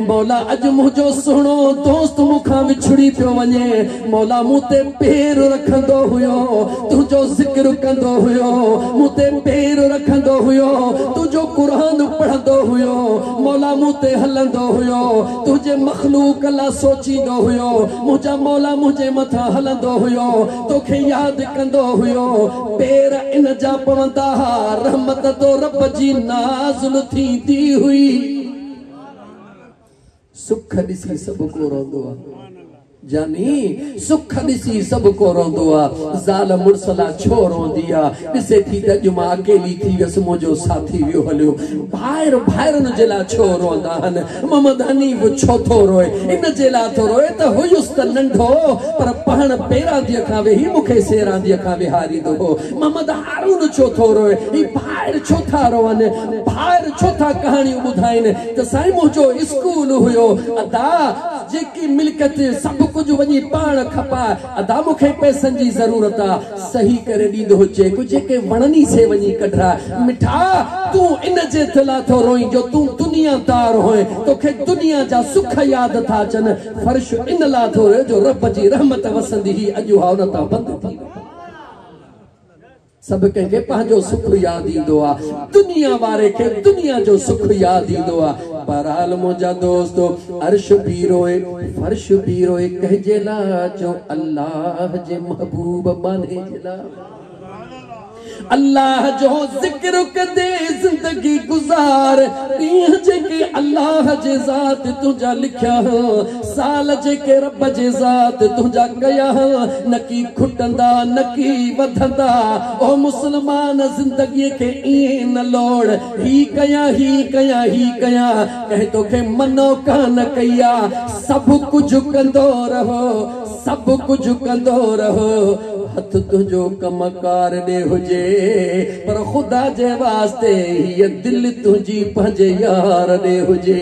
मौला अज मुझो सुनो दोस्त मुखा विछड़ी पियो वने मौला मुते पैर रखंदो हुयो तुझो जिक्र कंदो हुयो मुते पैर रखंदो हुयो तुझो कुरान पढ़ंदो हुयो मौला मुते हलंदो हुयो तुझे मखलूक ला सोचींदो हुयो मुझा मौला मुझे मथा हलंदो हुयो तोखे याद कंदो हुयो पैर इन जा पवंदा रहमत तो रब जी नाज़िल थींदी हुई सुख ॾिसी सब को रोंदो आ जानी सुख ॾिसी सब को रोंदो आ ज़ाल मुर्सला छो रोंदी आ ॾिसे थी त अॼु मां अकेली थी वियसि मुंहिंजो साथी वियो हलियो भाइरनि जे लाइ छो रोंदा आहिनि मोहम्मद हनीफ छो थो रोए इन जे लाइ थो रोए त हुयुसि त नंढो पर पाण पेरांदीअ खां वेही मूंखे सेरांदीअ खां विहारींदो हो मोहम्मद हारून छो थो रोए ही भाइर छो था रोअनि भाइर छो था कहाणियूं ॿुधाइनि त साईं मुंहिंजो स्कूल हुयो अदा जेकी मिल्कियत सभु कुछ वनी पाण खपा अदा मुखे पैसनि जी ज़रूरत आ सही करे ॾींदो हुजे कुछ के वणनी से वनी कढरा मिठा तू इन जे थला थो रोई जो तू दुनियादार होए तोखे दुनिया जा सुख याद था अचनि फर्श इन ला थो जो रब जी रहमत वसंदी ही अॼु हा उन तां बंद थी सब कंहिंखे पंहिंजो सुख याद ईंदो आ दुनिया वारे खे दुनिया जो सुख याद ईंदो आ बहरहाल मुंहिंजा दोस्तो अर्श भी रोए फर्श भी रोए कहजे ला जो अल्लाह जे महबूब बने जला अल्लाह जो जिक्र कदे जिंदगी गुजार ॾींहं जेके अल्लाह जे ज़ात तुंहिंजा लिखिया साल जेके रब जे ज़ात तुंहिंजा कया न की खुटंदा न की वधंदा ओ मुस्लमान ज़िंदगीअ खे ईअं न लोड़ ही कया ही कया ही कया कंहिं तोखे मनो कान कई आ सभु कुझु कंदो रहो सभु कुझु कंदो रहो हथ तुझो कमकार दे हुजे पर खुदा जे वास्ते ये दिल तुझी पंहिंजे यार दे हुजे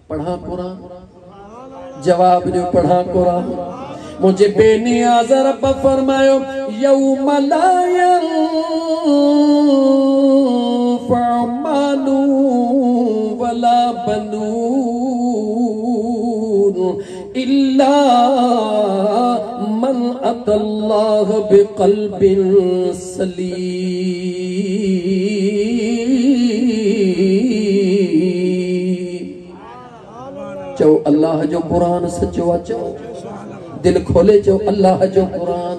पढ़ा कुरान जवाब जो पढ़ा कुरान मुझे बेनियाज़ रब फरमायो यौम ला यंफ़उ मालुन वला बनून इल्ला मन अतल्लाह बिक़ल्बिन सलीम चो अल्लाह जो कुरान सचो अचो दिल खोले चो अल्लाह जो कुरान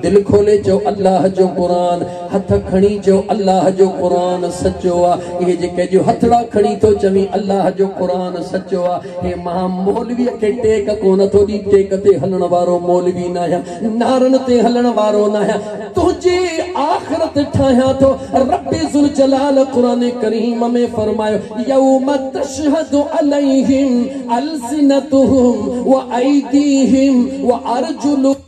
दिल खोले चो अल्लाह जो कुरान हथ खणी चो अल्लाह जो कुरान सचो आ ये जेके जो हथड़ा खणी तो चवी अल्लाह जो कुरान सचो आ हे मां मौलवी के टेक कोन तो दी टेक ते हलण वारो मौलवी ना है नारन ते हलण वारो ना है तुझे आखिरत ठाया तो रब्बे जुल जलाल कुरान करीम में फरमायो यौम तशहदु अलैहिम अलसिनतुहुम व ऐदीहिम व अर्जुलुहुम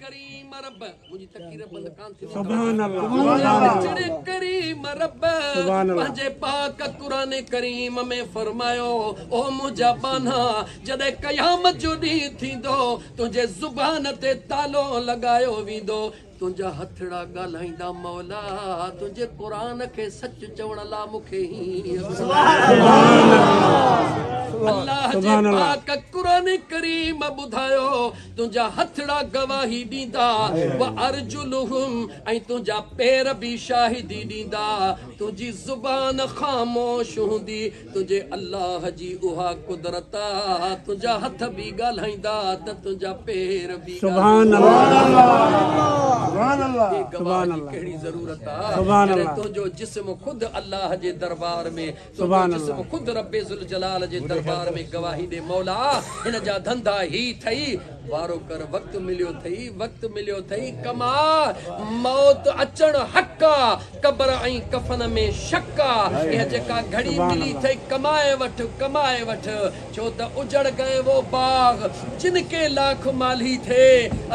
करीम रब मुझी तकीर बंद कान थी सुभान अल्लाह जड़े करीम रब पंजे पाक कुरान करीम में फरमायो ओ मुझा बाना जदे कयामत जो दी थींदो तुझे जुबान ते तालो लगायो वींदो तुझा हथड़ा गालाइंदा मौला तुझे कुरान के सच चवण ला मुखे ही अल्लाह जे पाक कुरान करीम बुधायो तुझा हथड़ा गवाही दींदा व अर्जुलुहुम ऐं तुझा पैर भी शाहिदी दींदा तुझी जुबान खामोश हुंदी तुझे अल्लाह जी उहा कुदरत तुझा हथ भी गालाइंदा त तुझा पैर भी सुभान अल्लाह सुभान अल्लाह सुभान अल्लाह केड़ी जरूरत आ सुभान अल्लाह तो जो जिस्म खुद अल्लाह जे दरबार में सुभान अल्लाह जिस्म खुद रब्बे जुल जलाल जे दरबार में गवाही दे मौला इन जा धंधा ही थई वारो कर वक्त मिलियो थई कमा मौत अचण हक्का कब्र ऐं कफन में शक्का ये जेका घड़ी मिली थई कमाए वठ छो त उजड़ गए वो बाग जिनके लाख माली थे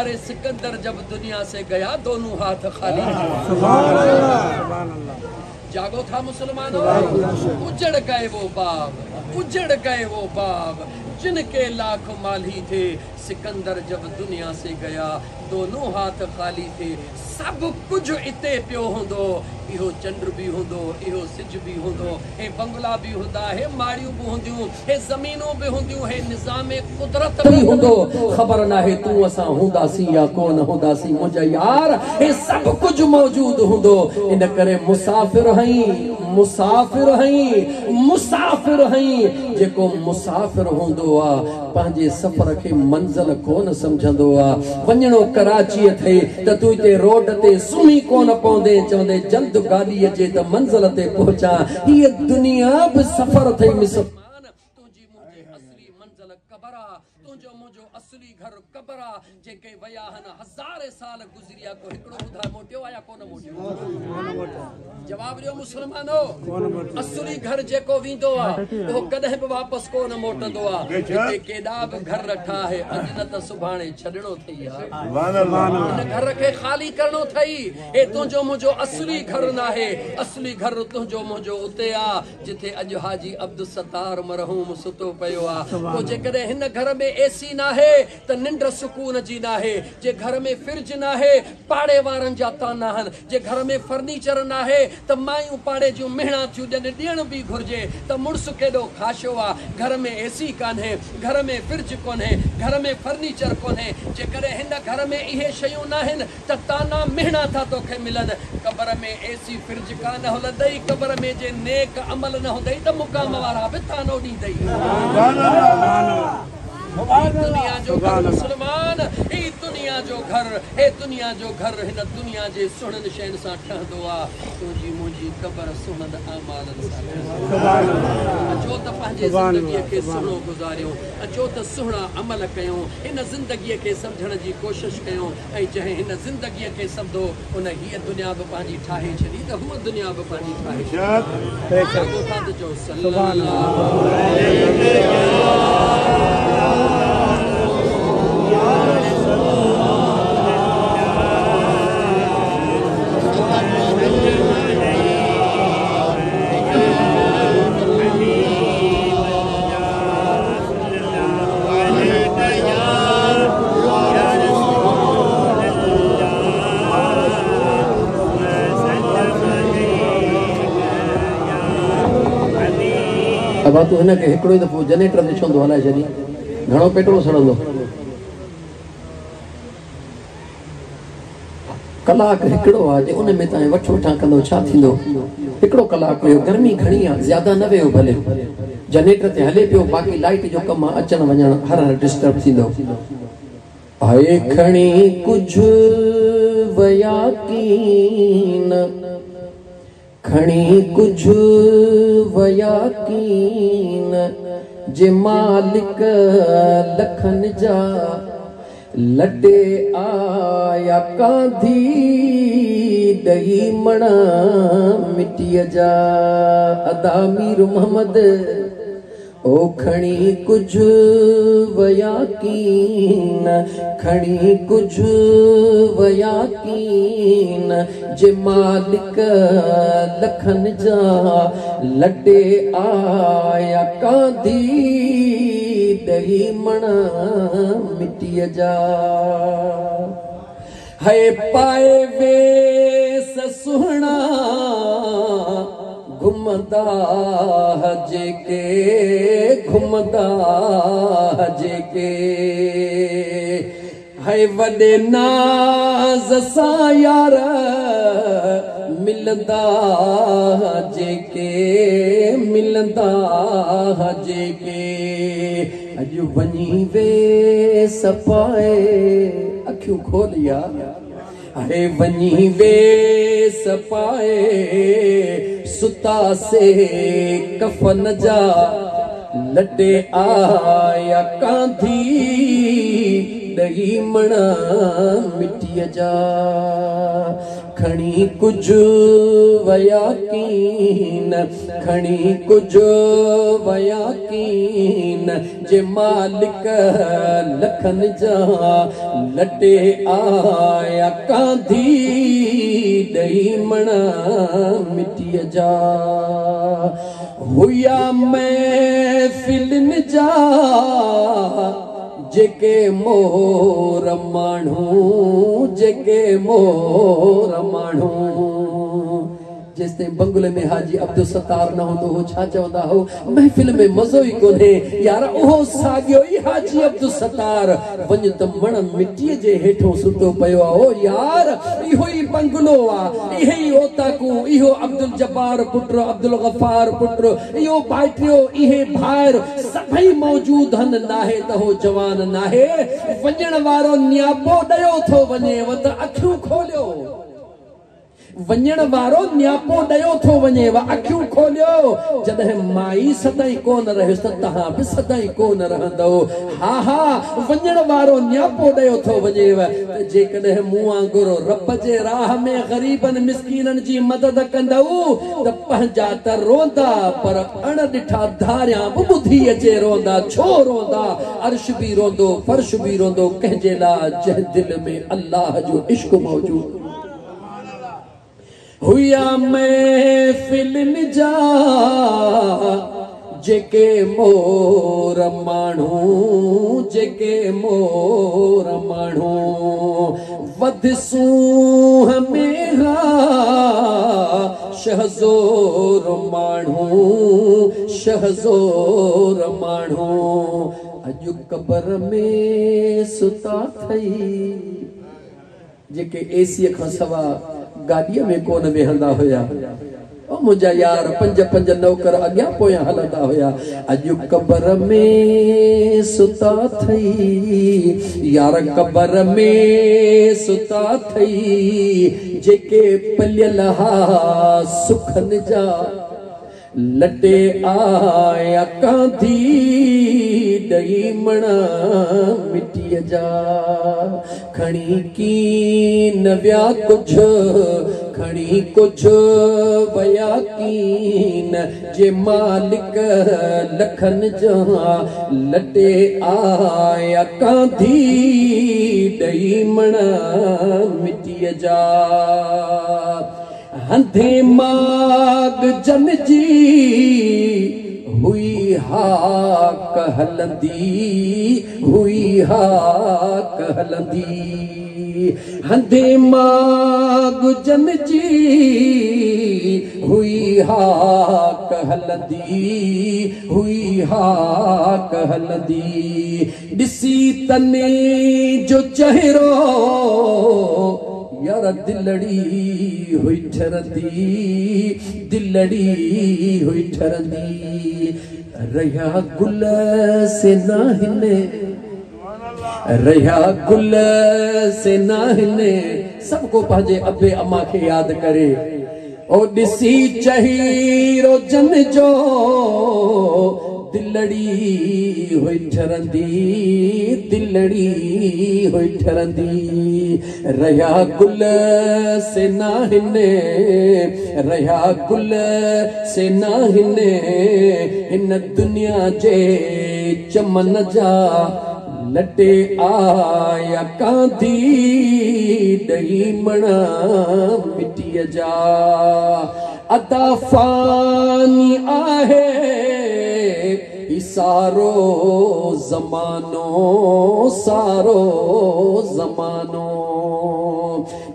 अरे सिकंदर जब दुनिया से गया दोनों हाथ खाली सुभान अल्लाह जागो था मुसलमानों उजड़ गए वो बाग जिनके लाख माली थे सिकंदर जब दुनिया से गया दोनों हाथ खाली थे सब कुछ इते पियो होंदो इहो चंद्र भी होंदो इहो सिज भी होंदो हे बंगला भी होंदा हे माड़ियों भी होंदियूं हे जमीनों भी होंदियूं हे निजामे कुदरत भी होंदो खबर ना है तू असा होंदासी या कोन होंदासी मुझे यार हे सब कुछ मौजूद होंदो इन करे मुसाफिर हई जेको मुसाफिर होंदो आ पंहिंजे सफ़र खे मंज़िल कोन समझंदो आ वञणो कराची थे त तू इते रोड ते सुम्ही कोन पवंदे चवंदे जल्द गाॾीअ जे त मंज़िल ते पहुचा हीअ दुनिया बि सफ़र थई मुसलमान तुंहिंजी मुंहिंजी असली मंज़िल क़बर आ तुंहिंजो मुंहिंजो असली घर क़बर आ जेके वया हन हज़ारे साल गुज़रिया को हिकिड़ो ॿुधाए मोटियो आ या कोन मोटियो जवाब ॾियो मुसलमानो असली घर जेको वींदो आ उहो कॾहिं बि वापसि कोन मोटंदो आ हिते केॾा बि घर रठा आहे अॼु न त सुभाणे छॾणो थई आहे इन घर खे ख़ाली करणो थई हे तुंहिंजो मुंहिंजो असली घर नाहे असली घर तुंहिंजो मुंहिंजो उते आ जिथे अॼु हाजी अब्दुल सत्तार मरहूम सुतो पियो आ पोइ जेकॾहिं हिन घर में एसी नाहे त निंड सुकून जी नाहे जे घर में फ्रिज नाहे पाड़े वारनि जा ताना आहिनि जे घर में फर्नीचर नाहे त मायूं पाड़े जूं मेहणा थियूं ॾियण बि घुर्जे त मुड़ुस केॾो खाशो आहे घर में एसी कान्हे घर में फ्रिज कोन्हे घर में फर्नीचर कोन्हे जेकॾहिं हिन घर में इहे शयूं न आहिनि त ताना मेहणा था तोखे मिलनि क़बर में एसी फ्रिज कान हलंदई क़बर में जे नेक अमल न हूंदई त मुक़ाम वारा बि तानो ॾींदई दुनिया जो घर मुसलमान ही दुनिया जो घर हे दुनिया जो घर हिन दुनिया जे सुहिणनि शयुनि सां ठहंदो आहे तुंहिंजी मुंहिंजी क़बर सुहिणनि अमालनि सां अचो त पंहिंजे ज़िंदगीअ खे सुहिणो गुज़ारियूं अचो त सुहिणा अमल कयूं हिन ज़िंदगीअ खे सम्झण जी कोशिशि कयूं ऐं जंहिं हिन ज़िंदगीअ खे सम्झो उन हीअ दुनिया बि पंहिंजी ठाहे छॾी त हूअ दुनिया बि पंहिंजी ठाहे अब तू हिन खे हिकिड़ो ई दफ़ो जनरेटर में छो हलाए छॾी घणो पेट्रोल सड़ंदो कलाक हिकिड़ो आहे जे उन में तव्हां वठ वठां कंदो छा थींदो हिकिड़ो कलाक हुयो गर्मी घणी आहे ज़्यादा न वियो भले जनरेटर ते हले पियो बाक़ी लाइट जो कमु आहे अचण वञण हर डिस्टर्ब थींदो आए खणी कुझु वया कीन खणी कुझु वया कीन जे मालिक लखन जा लटे आया कांधी दही मणा मिट्टीअ जा अदा मीर मोहम्मद ओ खणी कुछ वयाकीन, खणी कुछ वयाकीन, जे मालिक लखन जा लटे आया कांधी दही मणा मिट्टी जा। है पाए वे सुहना घुमदा जेके, घुमदा जेके, है वडे नाज सा यार मिलदा जेके, मिलदा जेके। अज वनी वे सपाए अखियूं खोलिया, है वनी वे सपाए सुता से कफन जा लटे आया कांधी दही मणा मिट्टी जा। खणी कुछ वयाकीन, खणी कुछ वयाकीन, जे मालिक लखन जा लटे आया कांधी दही मणा मिट्टी जा। हुया महफिलन जा जेके मोर माण्हू, जेके मोर माण्हू। जिस ते बंगले में हाजी अब्दुल सत्तार न होंदो हो छा चवंदा हो, महफिल में मज़ो ही कोन्हे यार, ओहो सागियो ही हाजी अब्दुल सत्तार वञ त मण मिट्टीअ जे हेठों सुतो पियो आहे। ओ यार इहो ही बंगलो आ, इहे ही ओताकू, इहो अब्दुल जब्बार पुत्र, अब्दुल गफ्फार पुत्र, इहो भाइटियो, इहे भाइर सभई मौजूद हन। नाहे त हो जवान नाहे, वञण वारो न्यापो ॾयो थो वञेव त अखियूं खोलियो, वञण वारो न्यापो ॾयो थो वञेव अखियूं खोलियो। जॾहिं माई सदाई कोन रहियुसि त तव्हां बि सदाई कोन रहंदो। हा हा वञण वारो न्यापो ॾयो थो वञेव त जेकॾहिं मूं वांगुरु रब जे राह में ग़रीबनि मिसकीननि जी मदद कंदव त पंहिंजा त रोंदा, पर अण ॾिठा धारियां बि ॿुधी अचे रोंदा। छो रोंदा? अर्श बि रोंदो, फर्श बि रोंदो, कंहिंजे लाइ जंहिं दिल में अल्लाह जो इश्क मौजूद। हुया महफिलन जा जेके मोर माण्हू, जेके मोर माण्हू, वध सूंह में शहज़ोर माण्हू, शहज़ोर माण्हू। अॼु कबर में सुता थई जेके एसीअ खां सवा गाड़ीअ में कोन वेहंदा हुया। ओ मुंहिंजा यार पंज पंज नौकर अॻियां पोयां हलंदा हुया। अॼु कबर में सुता थई यार, कबर में सुता थई जेके पलियल हा सुखन जा लटे आया कांधी दही मणा मिट्टी जा। खणी कीन व्या कुछ, खणी कुछ वया कीन, जे मालिक लखन जा लटे आया कांधी दही मणा मिट्टी जा। हंधे माग जन जी हुई हा कहलंदी, हुई हा कहलंदी। हंधे माग जन जी हुई हा कहलंदी, हुई हा कहलंदी। ॾिसी तने जो चेहरो यार दिलड़ी हुई ठरंदी, दिलड़ी हुई ठरंदी। रहा गुल से ना हिले, रहा गुल से ना हिले, सबको पंहिंजे अबे अम्मा खे याद करे। ओ ॾिसी चहीरो जन जो दिलड़ी हुई ठरंदी दिलड़ी हुई ठरंदी रहा गुल से ना हिने रहा गुल से ना हिने इन दुनिया जे चमन जा लटे आया कांधी डही मना मिट्टी जा अदा फानी आहे सारो ज़मानो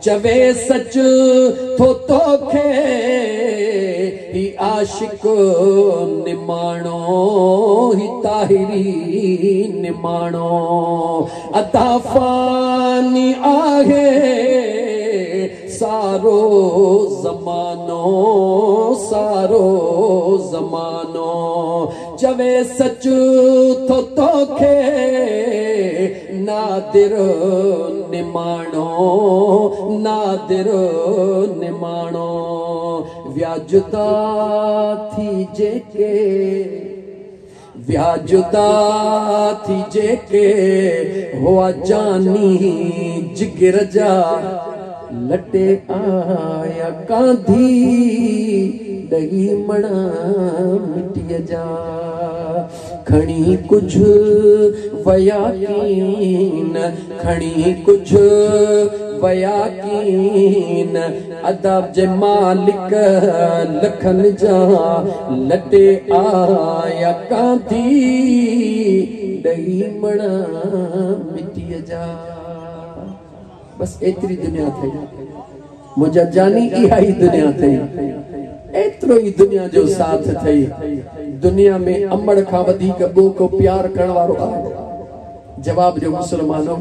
चवे सच थो तोखे ही आशिक निमाणो ही ताहिरी निमाणो अदा फानी आहे सारो ज़मानो चवे सच थो तोखे नादिर निमाणो व्याजुदा थी जेके हुआ जानी जिगर जा लटे आया कांधी डही मणा मिट्टी जा खणी कुछ वयाकीन अदब जे मालिक लखन जा लटे आया कांधी डही मणा मिट्टी जा बस एतरी दुनिया थी मुझा जानी इहा ही दुनिया थी एतरो ही दुनिया जो साथ थी दुनिया में अमड़ का वधीक ॿियो को प्यार करण वारो आहे जवाब जो मुसलमानो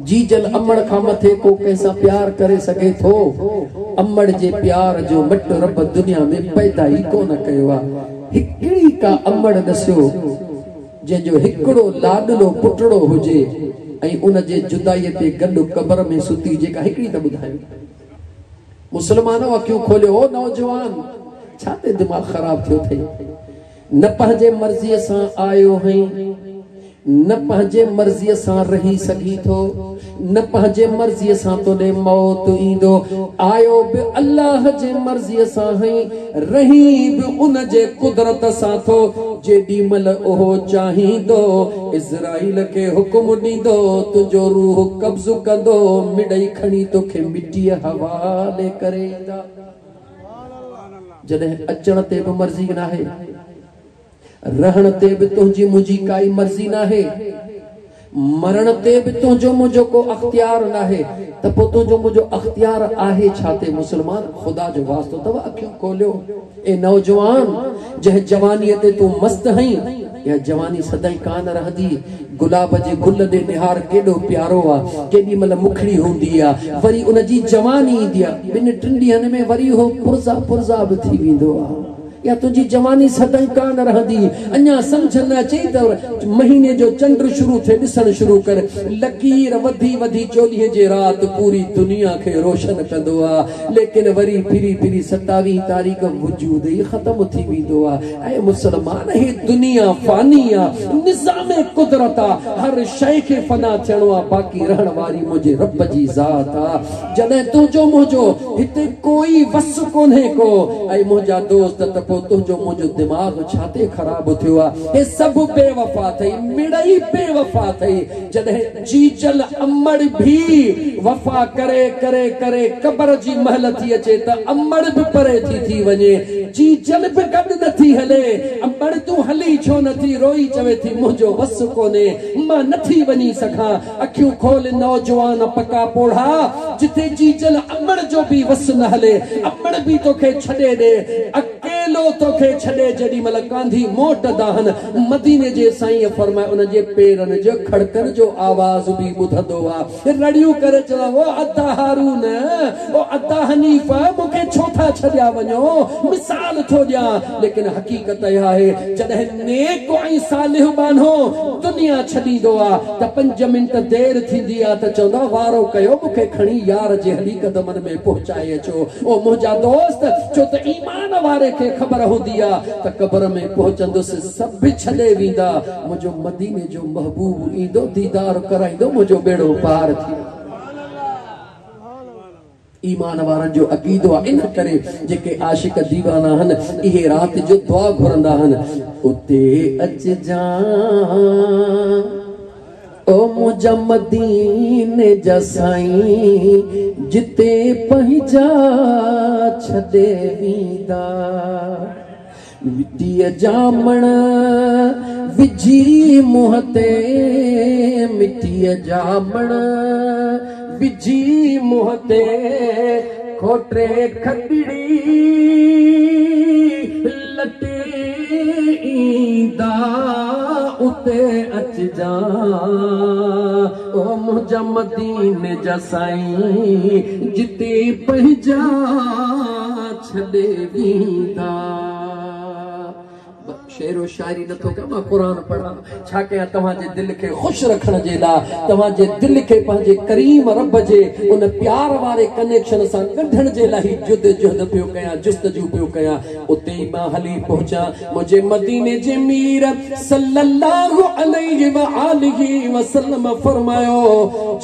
जी जल अमड़ का मथे को कैसा प्यार करे सके थो अमड़ जे प्यार जो मट रब दुनिया में पैदा ही कोन कयो आहे हिकड़ी का अमड़ दस्यो जे जो हिकड़ो लाडलो पुटड़ो हुजे ऐं उन जे जुदाई ते गॾु कब्र में सुती जेका हिकड़ी त ॿुधायो मुसलमानो अखियूं खोलियो ओ नौजवान छाते दिमाग खराब थियो थई न पंहिंजे मर्ज़ीअ सां आयो हई न पंहिंजे मर्ज़ीअ सां रही सघी थो न पंहिंजे मर्ज़ीअ सां तोॾे मौत ईंदो आयो बि अल्लाह जे मर्ज़ीअ सां हई रही बि उन जे कुदरत सां थो जेॾी महिल उहो चाहींदो इज़राइल खे हुकुम ॾींदो तुंहिंजो रूह कब्ज़ कंदो मिॾई खणी तोखे मिटीअ हवाले करे ईंदा जॾहिं अचण ते बि मर्ज़ी न आहे रहण ते भी तुझी मुझी काई मर्जी ना है मरण ते भी तुझो मुझो को अख्तियार ना है तब तुझो मुझो अख्तियार आहे छाते मुसलमान खुदा जो वास्तो तब अखियों खोलियो ए नौजवान जह जवानी ते तू मस्त हई या जवानी सदाई कान रहंदी गुलाब जे गुल दे निहार केडो प्यारो आ केडी मल मुखड़ी होंदी आ वरी उन जी जवानी ईंदी आ बिन टिंडियन में वरी हो पुरजा भी थी वेंदो आ या तुझी जवानी सदाई कान रहंदी अन्या समझ न अचे त महीने जो चंद्र शुरू थे दिसण शुरू कर लकीर वधी चोलीह जे रात पूरी दुनिया के रोशन कंदो आ लेकिन वरी फिरी 27 तारीख वजूद ही खत्म थी वेंदो आ ऐ मुसलमान हे दुनिया फानी आ निजाम कुदरत आ हर शय के फना थियणो आ बाकी रहण वारी मुझे रब जी जात आ जदे तुझो मुझो हिते कोई वस कोन्हे को ऐ मुझा दोस्त त तुझो मुझो दिमाग छाते खराब थियो आ हे सब बेवफा थई मिड़ई बेवफा थई जदे जीजल अमड़ भी वफा करे कब्र जी महल थी अचे त अमड़ भी परे थी वने जीजल भी गड न थी हले अमड़ तू हली छो न थी रोई चवे थी मुझो वस कोने मां न थी वनी सखा अखियों खोल नौजवान पका पोढ़ा जिथे जीजल अमड़ जो भी वस न हले अमड़ भी तोखे छडे दे अकेलो तोखे छडे जडी मल कांधी मोट दाहन मदीने जे साईं फरमाए उन जे पेरन जो खड़कन जो आवाज भी बुधंदो आ रड़ियो करे चला वो अद्दा हारून ओ अद्दा हनीफा मुके छोथा छड्या वणो मिसाल थो दिया लेकिन हकीकत यह है जदे नेक ऐं सालिह बानो दुनिया छडींदो आ त 5 मिनट देर थींदी आ त चौंदा वारो कयो मुके खणी यार जे हली कदमन में पहुंचाए अचो ओ मुजा दोस्त छो त ईमान वारे के ख़बर होंदी आ त क़ब्र में पहुचंदुसि सभु छॾे वेंदा मुंहिंजो मदीने जो महबूब ईंदो दीदार कराईंदो मुंहिंजो बेड़ो पार थी ईमान वारनि जो अक़ीदो आहे इन करे जेके आशिक दीवाना आहिनि इहे राति जो दुआ घुरंदा आहिनि उते अचजां ओ मुंहिंजा मदीने जा साईं जिते पंहिंजा छॾे वेंदा मिटीअ जामण विझी मुंहं ते मिटीअ जामण विझी मुंहं ते खोटे खटड़ी लटे ईंदा उते अचजां ओ मुंहिंजा मदीने जा साईं जिते पंहिंजा छॾे वेंदा शेरो शायरी नथो कयां मां क़ुरान पढ़ा छा कयां तव्हांजे दिल खे ख़ुशि रखण जे लाइ तव्हांजे दिल खे पंहिंजे करीम रब जे उन प्यार वारे कनेक्शन सां कढण जे लाइ जुद पियो कयां जुस्तजू पियो कयां उते ई मां हली पहुचा मुंहिंजे मदीने जे मीर सल्लल्लाहु अलैहि व आलिहि वसल्लम फरमायो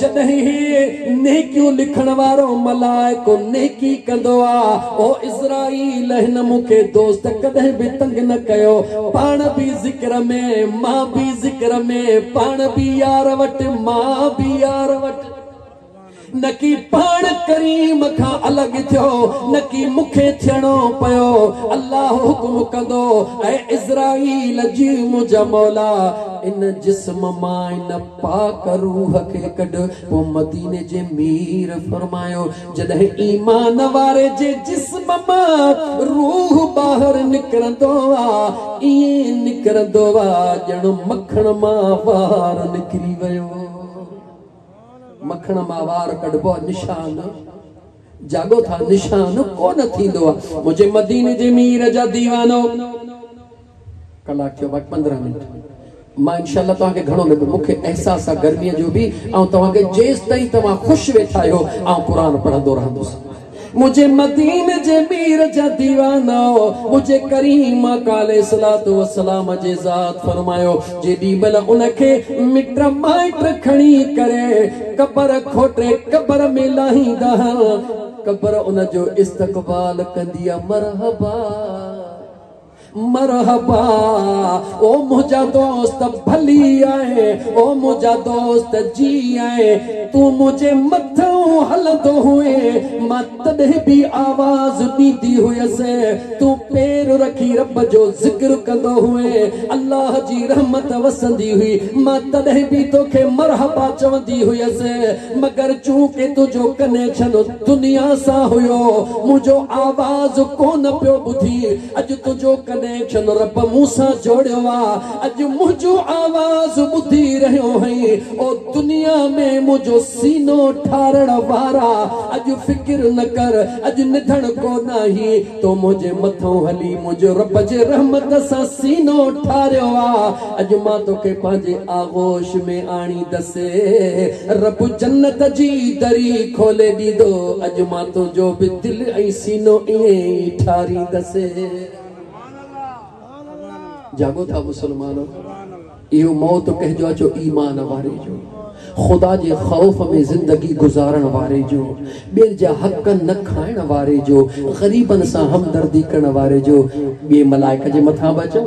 जॾहिं हे नेकियूं लिखण वारो मलाइको नेकी कंदो आहे ओ इज़राईल हिन मूंखे दोस्त कॾहिं बि तंग न कयो पाण भी जिक्र में मां भी जिक्र में पाण भी यार वट मां भी यार वट न की पाण करीम खां अलग थियो न की मुखे थियणो पयो अल्लाह हुक्म कंदो ऐ इज़राईल जी मुंहिंजा मौला इन जिस्म मां इन पाक रूह खे कढ पोइ मदीने जे मीर फरमायो जॾहिं ईमान वारे जे जिस्म मां रूह ॿाहिरि निकिरंदो आहे ईअं निकिरंदो आहे ॼण मखण मां वार निकिरी वियो मखण मां वार कढबो निशान जागो था निशान कोन थींदो आहे मुंहिंजे मदीने जे मीर जा दीवानो कलाक थियो 15 मिनट मां इंशाअल्लाह तव्हांखे घणो न मूंखे अहसास आहे गर्मीअ जो बि ऐं तव्हांखे जेसि ताईं तव्हां ख़ुशि वेठा आहियो ऐं क़ुरान पढ़ंदो रहंदुसि मुझे मदीने जे मीर जा दीवाना मुझे करीम काले सलातो व सलाम जे ज़ात फरमायो जेडी बल उनखे मिट माइट खणी करे कबर खोटे कबर में लाहींदा कबर उन जो इस्तक़बाल कंदी आहे मरहबा मरहबा ओ मुझा दोस्त भली आए ओ मुझा दोस्त जी आए तू मुझे मथों हलदो हुए मां तॾहिं भी आवाज ॾींदी हुयसि तू पैर रखी रब जो जिक्र कंदो हुए अल्लाह जी रहमत वसंदी हुई मां तॾहिं भी तोखे मरहबा चवंदी हुयसि मगर चूंकि तुंहिंजो कनेक्शन दुनिया सां हुयो मुंहिंजो आवाज कोन पियो ॿुधी अॼु तुंहिंजो कनेक्शन रब मूंसां जोड़ियो आहे अॼु मुंहिंजो आवाज़ ॿुधी रहियो आहीं ओ दुनिया में मुंहिंजो सीनो ठारण वारा अॼु फिक्र न कर अॼु निधन कोन आहीं तो मुंहिंजे मथों हली मुंहिंजो रब जे रहमत सां सीनो ठारियो आहे अॼु मां तोखे पंहिंजे आगोश में आणी दसे रब जन्नत जी दरी खोले ॾींदो अॼु मां तुंहिंजो बि दिलि ऐं सीनो ईअं ई ठारींदसि जागो था मुसलमानो इहो मौत कहजो अचो ईमान वारे जो खुदा जे खौफ में जिंदगी गुजारण वारे जो ॿिए जा हक़ न खाइण वारे जो ग़रीबन सां हमदर्दी करण वारे जो ॿिए मलाइक जे मथां बचो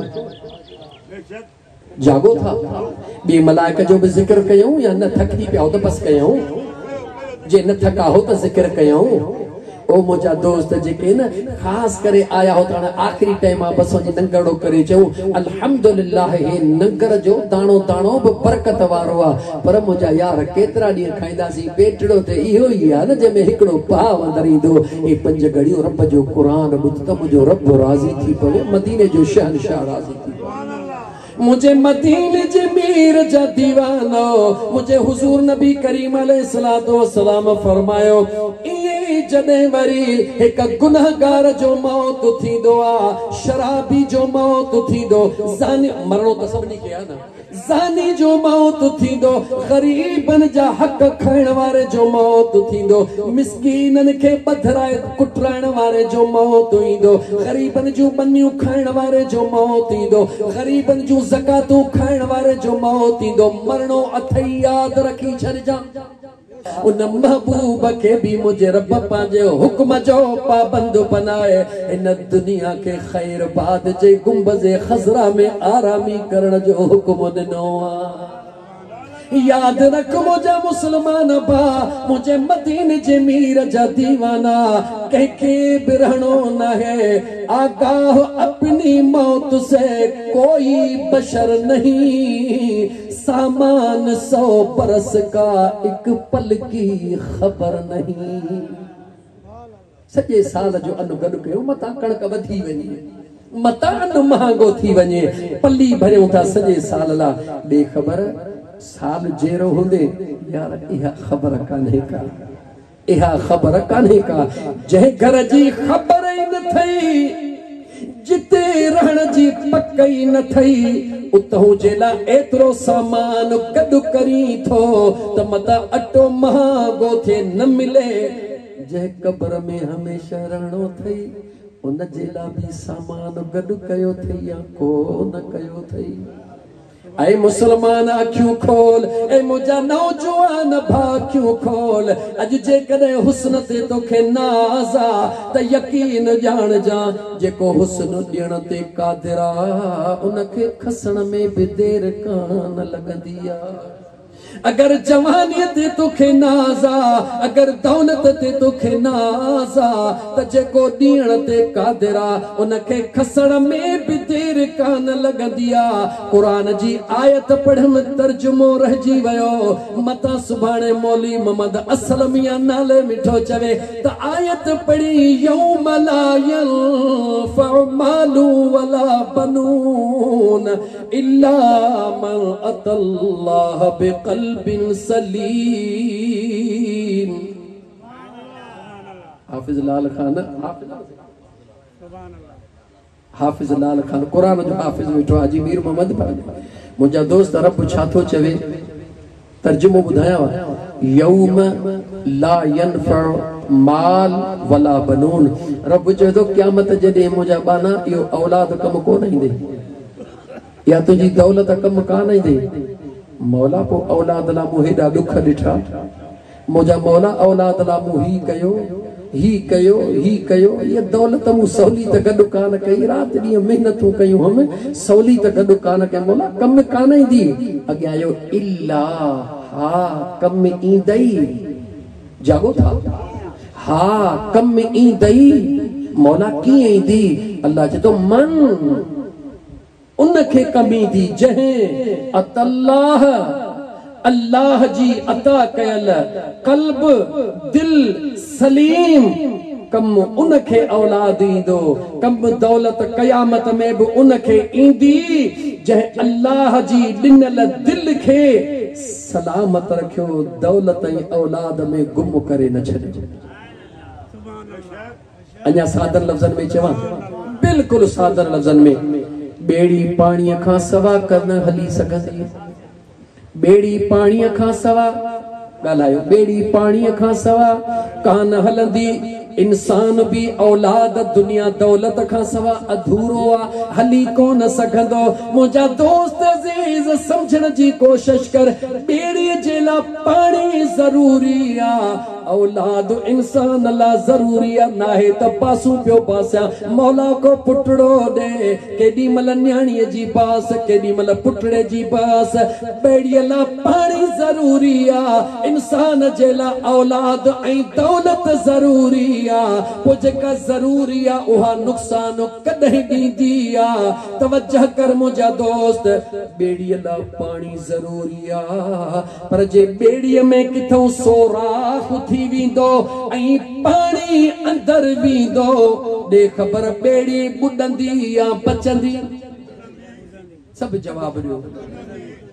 जागो था ॿिए मलाइक जो भी जिक्र कयूं या न थकी पिया त बस कयूं जे न थका हो त जिक्र कयूं ओ मुझा दोस्त जेके न खास करे आया हो त आखिरी टाइम बस नंगड़ो करे चऊं अल्हम्दुलिल्लाह हे नंगर जो दाणो दाणो भी बरकत वारो आ पर मुझा यार केतरा डी खाइदासी पेटड़ो ते इहो ही आ न जे में हिकड़ो पाव अंदर ईंदो ए 5 घड़ियों रब जो कुरान ॿुध त मुझो रब राज़ी थी पवे मदीने जो शहंशाह राज़ी थी मुझे मदीने जे मीर जा दीवानो मुझे हुजूर नबी करीम अलैहिस्सलातु वस्सलाम फरमायो जॾहिं वरी एक गुनहगार जो मौत थींदो आ शराबी जो मौत थींदो ज़ानी मरणो त सभिनी खे आहे न ज़ानी जो मौत थींदो, ग़रीबन जा हक़ खाइण वारे जो मौत थींदो, मिस्कीनन खे बधराए कुटराइण वारे जो मौत ईंदो, ग़रीबन जूं बनियूं खाइण वारे जो मौत ईंदो, ग़रीबन जूं ज़कातूं खाइण वारे जो मौत ईंदो। मरणो अथई यादि रखी छॾिजां। उन महबूब के भी मुझे रब पांजे हुक्म जो पाबंद बनाए, इन दुनिया के खैर बाद जे गुंबज़े खज़रा में आरामी करण जो हुक्म ॾिनो आ। याद रख मुझे मुसलमान बा, मुझे मदीने जे मीर जा दीवाना, कहके बिरहनो न है आगाह अपनी मौत से कोई बशर नहीं, सामान 100 बरस का एक पल की खबर नहीं। सॼे साल जो अन्न गॾु कयो, मता कणक वधी वञे, मता अन्न महांगो थी वञे, पली भरियूं था सॼे साल ला। ॿे ख़बर साल जेरो हूंदे यार इहा ख़बर कान्हे का, इहा ख़बर कान्हे का। जंहिं घर जी ख़बर ई न थई, जिते रहण जी पक ई न थई, उतहूं जे लाइ एतिरो सामान गॾु करी थो त मता अटो महांगो थिए न मिले। जंहिं क़बर में हमेशह रहणो थई, उन जे लाइ बि सामान गॾु कयो थई या को न कयो थई। ऐ मुसलमान अखियूं खोल, ऐ मुंहिंजा नौजवान भाखियूं खोल। अॼु जेकॾहिं हुस्न ते तोखे नाज़ आ त यकीन ॼाणजां, जेको हुस्न ॾियण ते क़ादिर आ उनखे खसण में बि देर कान लॻंदी आ। अगर जवानी ते तोखे नाज़ आ, अगर दौलत ते तोखे नाज़ आ, त जेको ॾियण ते क़ादिर आ उनखे खसण में बि देर कान लॻंदी आ। क़ुरान जी आयत पढ़म तर्जुमो रहिजी वियो, मता सुभाणे मौली मोहम्मद असलमिया नाले मिठो चवे त आयत पढ़ी यौम ला यंफ़उ मालु वला बनून इल्ला मन अतल्लाह बिक़ल्बिन सलीम। हाफिज लाल खान, हाफिज लाल खान कुरान जो हाफिज वेठो हाजी मीर मोहम्मद पर मुंहिंजा दोस्त रब छा थो चवे, तर्जुमो ॿुधायांव। यौम ला यनफ़उ माल वला बनून। रब चवे थो क़यामत जॾहिं मुंहिंजा बाना इहो औलाद कम कोन ईंदे, या तुंहिंजी दौलत कम कान ईंदे। मौला को औलाद ला मूं हेॾा ॾुख ॾिठा, मुंहिंजा मौला औलाद ला मूं ही कयो, ही कयो, ही कयो। ये दौलत मूं सवली त गॾु कान कई, राति ॾींहुं महिनतूं कयूं हम, सवली त गॾु कान कई। मौला कम कान ईंदी। अॻियां आयो इल्ला, हा कम ईंदई। जागो था, हा कम ईंदई। मौला कीअं ईंदी? अल्लाह चए थो मन उनखे कमी दी जंहिं अतल्लाह अल्लाह जी अता कयल कल्ब दिल सलीम, कम उनखे औलाद ईंदो। कम दौलत क़यामत में बि उनखे ईंदी जंहिं अल्लाह जी ॾिनल दिल खे सलामत रखियो, दौलत ऐं औलाद में गुम करे न छॾियो। अञा सादर लफ़्ज़नि में चवां, बिल्कुलु सादर लफ़्ज़नि में, बेड़ी पाणीअ खां सवा कन हली सघंदी। बेड़ी पाणीअ खां सवा ॻाल्हायो, बेड़ी पाणीअ खां सवा कान हलंदी। इंसान भी औलाद दुनिया दौलत खां सवा अधूरो आ, हली कोन सघंदो। मुंहिंजा दोस्त अज़ीज़ समझण जी कोशिश कर, बेड़ी जे लाइ पाणी ज़रूरी आ, औलाद इंसान ला ज़रूरी आ। नाहे त पासूं पियो पासिया मौला को पुटड़ो ॾे, केॾी महिल न्याणीअ जी बास, केॾी महिल पुटड़े जी बास। बेड़ीअ लाइ पाणी ज़रूरी आ, इंसान जे लाइ औलाद ऐं दौलत ज़रूरी आ। पोइ जेका ज़रूरी आ उहा नुक़सान कॾहिं ॾींदी आ। तवजह कर मुंहिंजा दोस्त, बेड़ीअ लाइ पाणी ज़रूरी आ, पर जे बेड़ीअ में किथां सोराख़ थी वेंदो ऐं पाणी अंदर वेंदो, ॾे ख़बर बेड़ी बुॾंदी या बचंदी? सब जवाब ॾियो,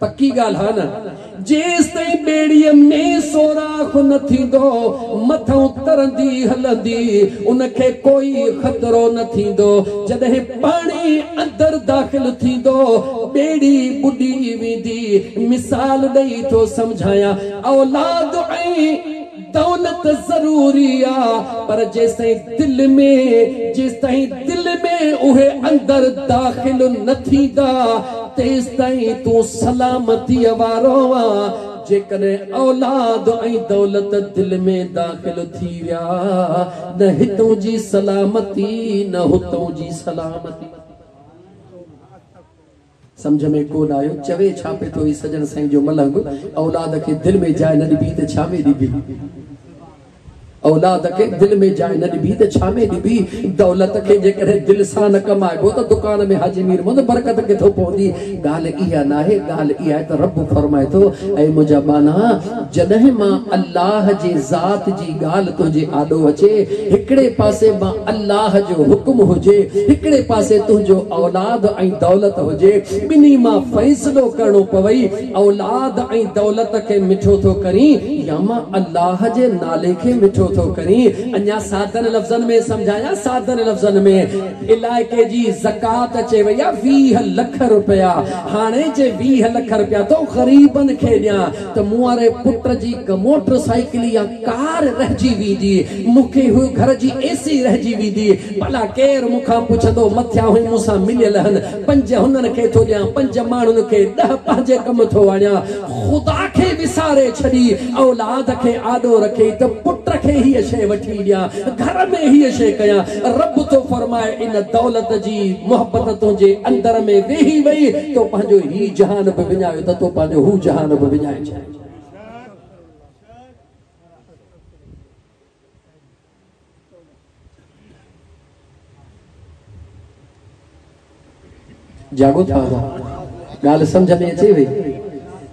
पक्की ॻाल्हि है न। जेस ताईं बेड़ीअ में सोराख़ न थींदो, मथां तरंदी हलंदी, उनखे कोई ख़तरो न थींदो। जॾहिं पाणी अंदर दाख़िल थींदो, बेड़ी बुडी वेंदी मिसाल ॾेई थो समझाया औलाद ऐं दौलत जरूरी आ पर जेसिताईं दिल में उहे अंदर दाखिल न थींदा तेसिताईं तूं सलामती वारो आ जेकॾहिं औलाद ऐं दौलत दिल में दाखिल थी विया न हितों जी सलामती न हुतों जी सलामती समझ में कोन आयो चवे छा पे थो सजन साईं जो मलंग औलाद के दिल में जाइ न ॾिबी त छा में ॾिबी औलाद के दिल में जाइ न ॾिबी त छा में ॾिबी दौलत के जेकॾहिं दिल सां न कमाइबो त दुकान में हाजी मीर मुंद बरकत किथो पवंदी ॻाल्हि इहा नाहे ॻाल्हि इहा आहे त रब फरमाए थो ऐं मुंहिंजा बाना जॾहिं मां अल्लाह जे ज़ात जी ॻाल्हि तुंहिंजे आॾो अचे हिकिड़े पासे मां अल्लाह जो हुकुम हुजे हिकिड़े पासे तुंहिंजो औलाद ऐं दौलत हुजे ॿिन्ही मां फ़ैसिलो करणो पवई औलाद ऐं दौलत खे मिठो थो करी या मां अल्लाह जे नाले खे मिठो थो करी अन्या सादन लफ्ज़न में समझाया सादन लफ्ज़न में इलाइके जी ज़कात अचे वई 20 लाख रुपया हाणे जे 20 लाख रुपया तो गरीबन खे ॾियां त मूं वारे पुट जी मोटरसाइकिल या कार रहजी वेंदी मूंखे हु घर जी एसी रहजी वेंदी भला केर मूंखां पुछंदो मथियां हुई मूंसां मिलियल आहिनि 5 हुननि खे थो ॾियां 5 माण्हुनि खे 10 पंहिंजे कम थो आणियां ख़ुदा खे विसारे छॾी औलाद खे आॾो रखे त पुट खे ही शइ वठी ॾियां घर में ही शइ कयां रब तो फरमाए इन दौलत जी मोहब्बत तुंहिंजे अंदर में वेही वई तो पंहिंजो ही जहान बि विञायो त तो पंहिंजो हू जहान बि विञाए छॾ जागो था ॻाल्हि सम्झ में अचे वई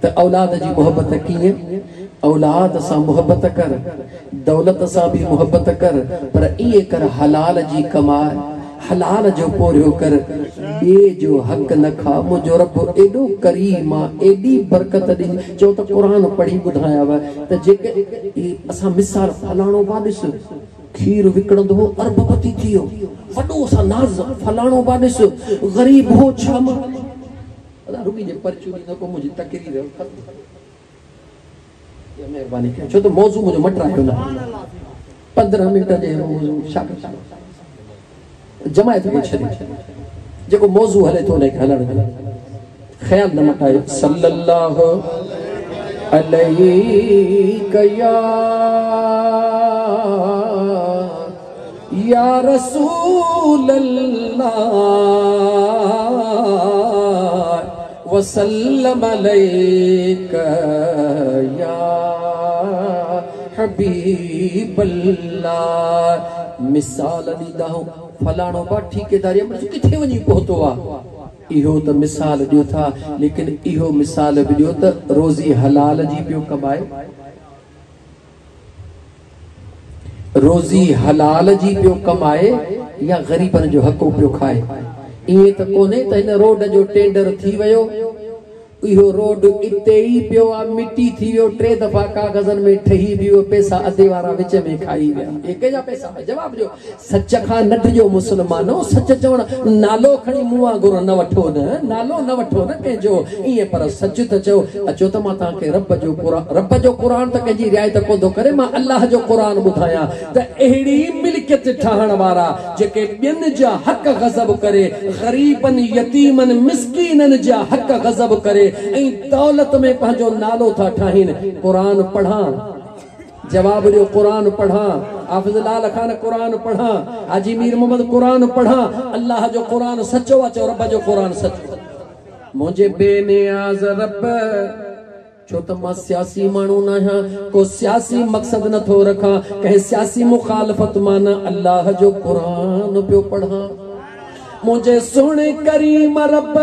त औलाद जी मोहब्बत कीअं औलाद सां मोहब्बत कर दौलत सां भी मोहब्बत कर पर इए कर हलाल जी कमाए हलाल जो पोरियो कर बे जो हक न खा मुंहिंजो रब एॾो करीम आहे एॾी बरकत ॾिनी चओ त क़ुरान पढ़ी ॿुधायांव त जेके असां मिसाल फलाणो बा ॾिस खीर विकणंदो हो अरबपति थी वियो वॾो सा नाज़ फलाणो बा ॾिस ग़रीब हो छा मां रुकी जे परचू ॾींदो को मुंहिंजी तकरीर मेहरबानी कयो छो त मौज़ू मुंहिंजो मटरायो न 15 मिंट जे मौज़ू छा जमायत में छॾे जेको मौज़ू हले थो उनखे हलण ॾे ख़्याल न मटायो सल्लल्लाहु अलैहि या रसूल अल्लाह वसल्लम अलैका या हबीब अल्लाह मिसाल ॾींदा हूं फलाणो बा ठेकेदारी किथे वञी पहुतो आहे इहो त मिसाल ॾियो था लेकिन इहो मिसाल बि ॾियो त रोज़ी हलाल जी पियो कमाए रोज़ी हलाल जी पियो कमाए या ग़रीबनि जो हक़ पियो खाए इएं त कोन्हे त हिन रोड जो टेंडर थी वियो इहो रोड इते ही पियो आ मिट्टी थी वियो 3 दफ़ा कागज़न में ठही वियो पैसा अधे वारा विच में खाई विया एके जा पैसा जवाब जो सच खां न ढिजो मुसलमानो सच चवण नालो खणी मुआ गुर न वठो न नालो न वठो न कंहिंजो इएं पर सच त चओ अचो त मां तव्हांखे रब जो क़ुरान त कंहिंजी रिआयत कोन थो करे मां अल्लाह जो क़ुरान ॿुधायां त अहिड़ी मिल्कियत ठाहण वारा जेके ॿियनि जा हक़ गज़ब करे ग़रीबनि यतीमनि मिस्कीननि जा हक़ गज़ब करे दौलत में पंहिंजो नालो था ठाहिन कुरान पढ़ा जवाब ॾियो कुरान पढ़ा हाफिज़ लाल खान कुरान पढ़ा हाजी मीर मोहम्मद कुरान पढ़ा अल्लाह जो कुरान सचो आहे चओ रब जो कुरान सचो मुंहिंजे बेनियाज़ रब छो त मां सियासी माण्हू न आहियां को सियासी मक़सद नथो रखां कंहिं सियासी मुखालफ़त मां न अल्लाह जो कुरान पियो पढ़ा मुझे सोने करीम रब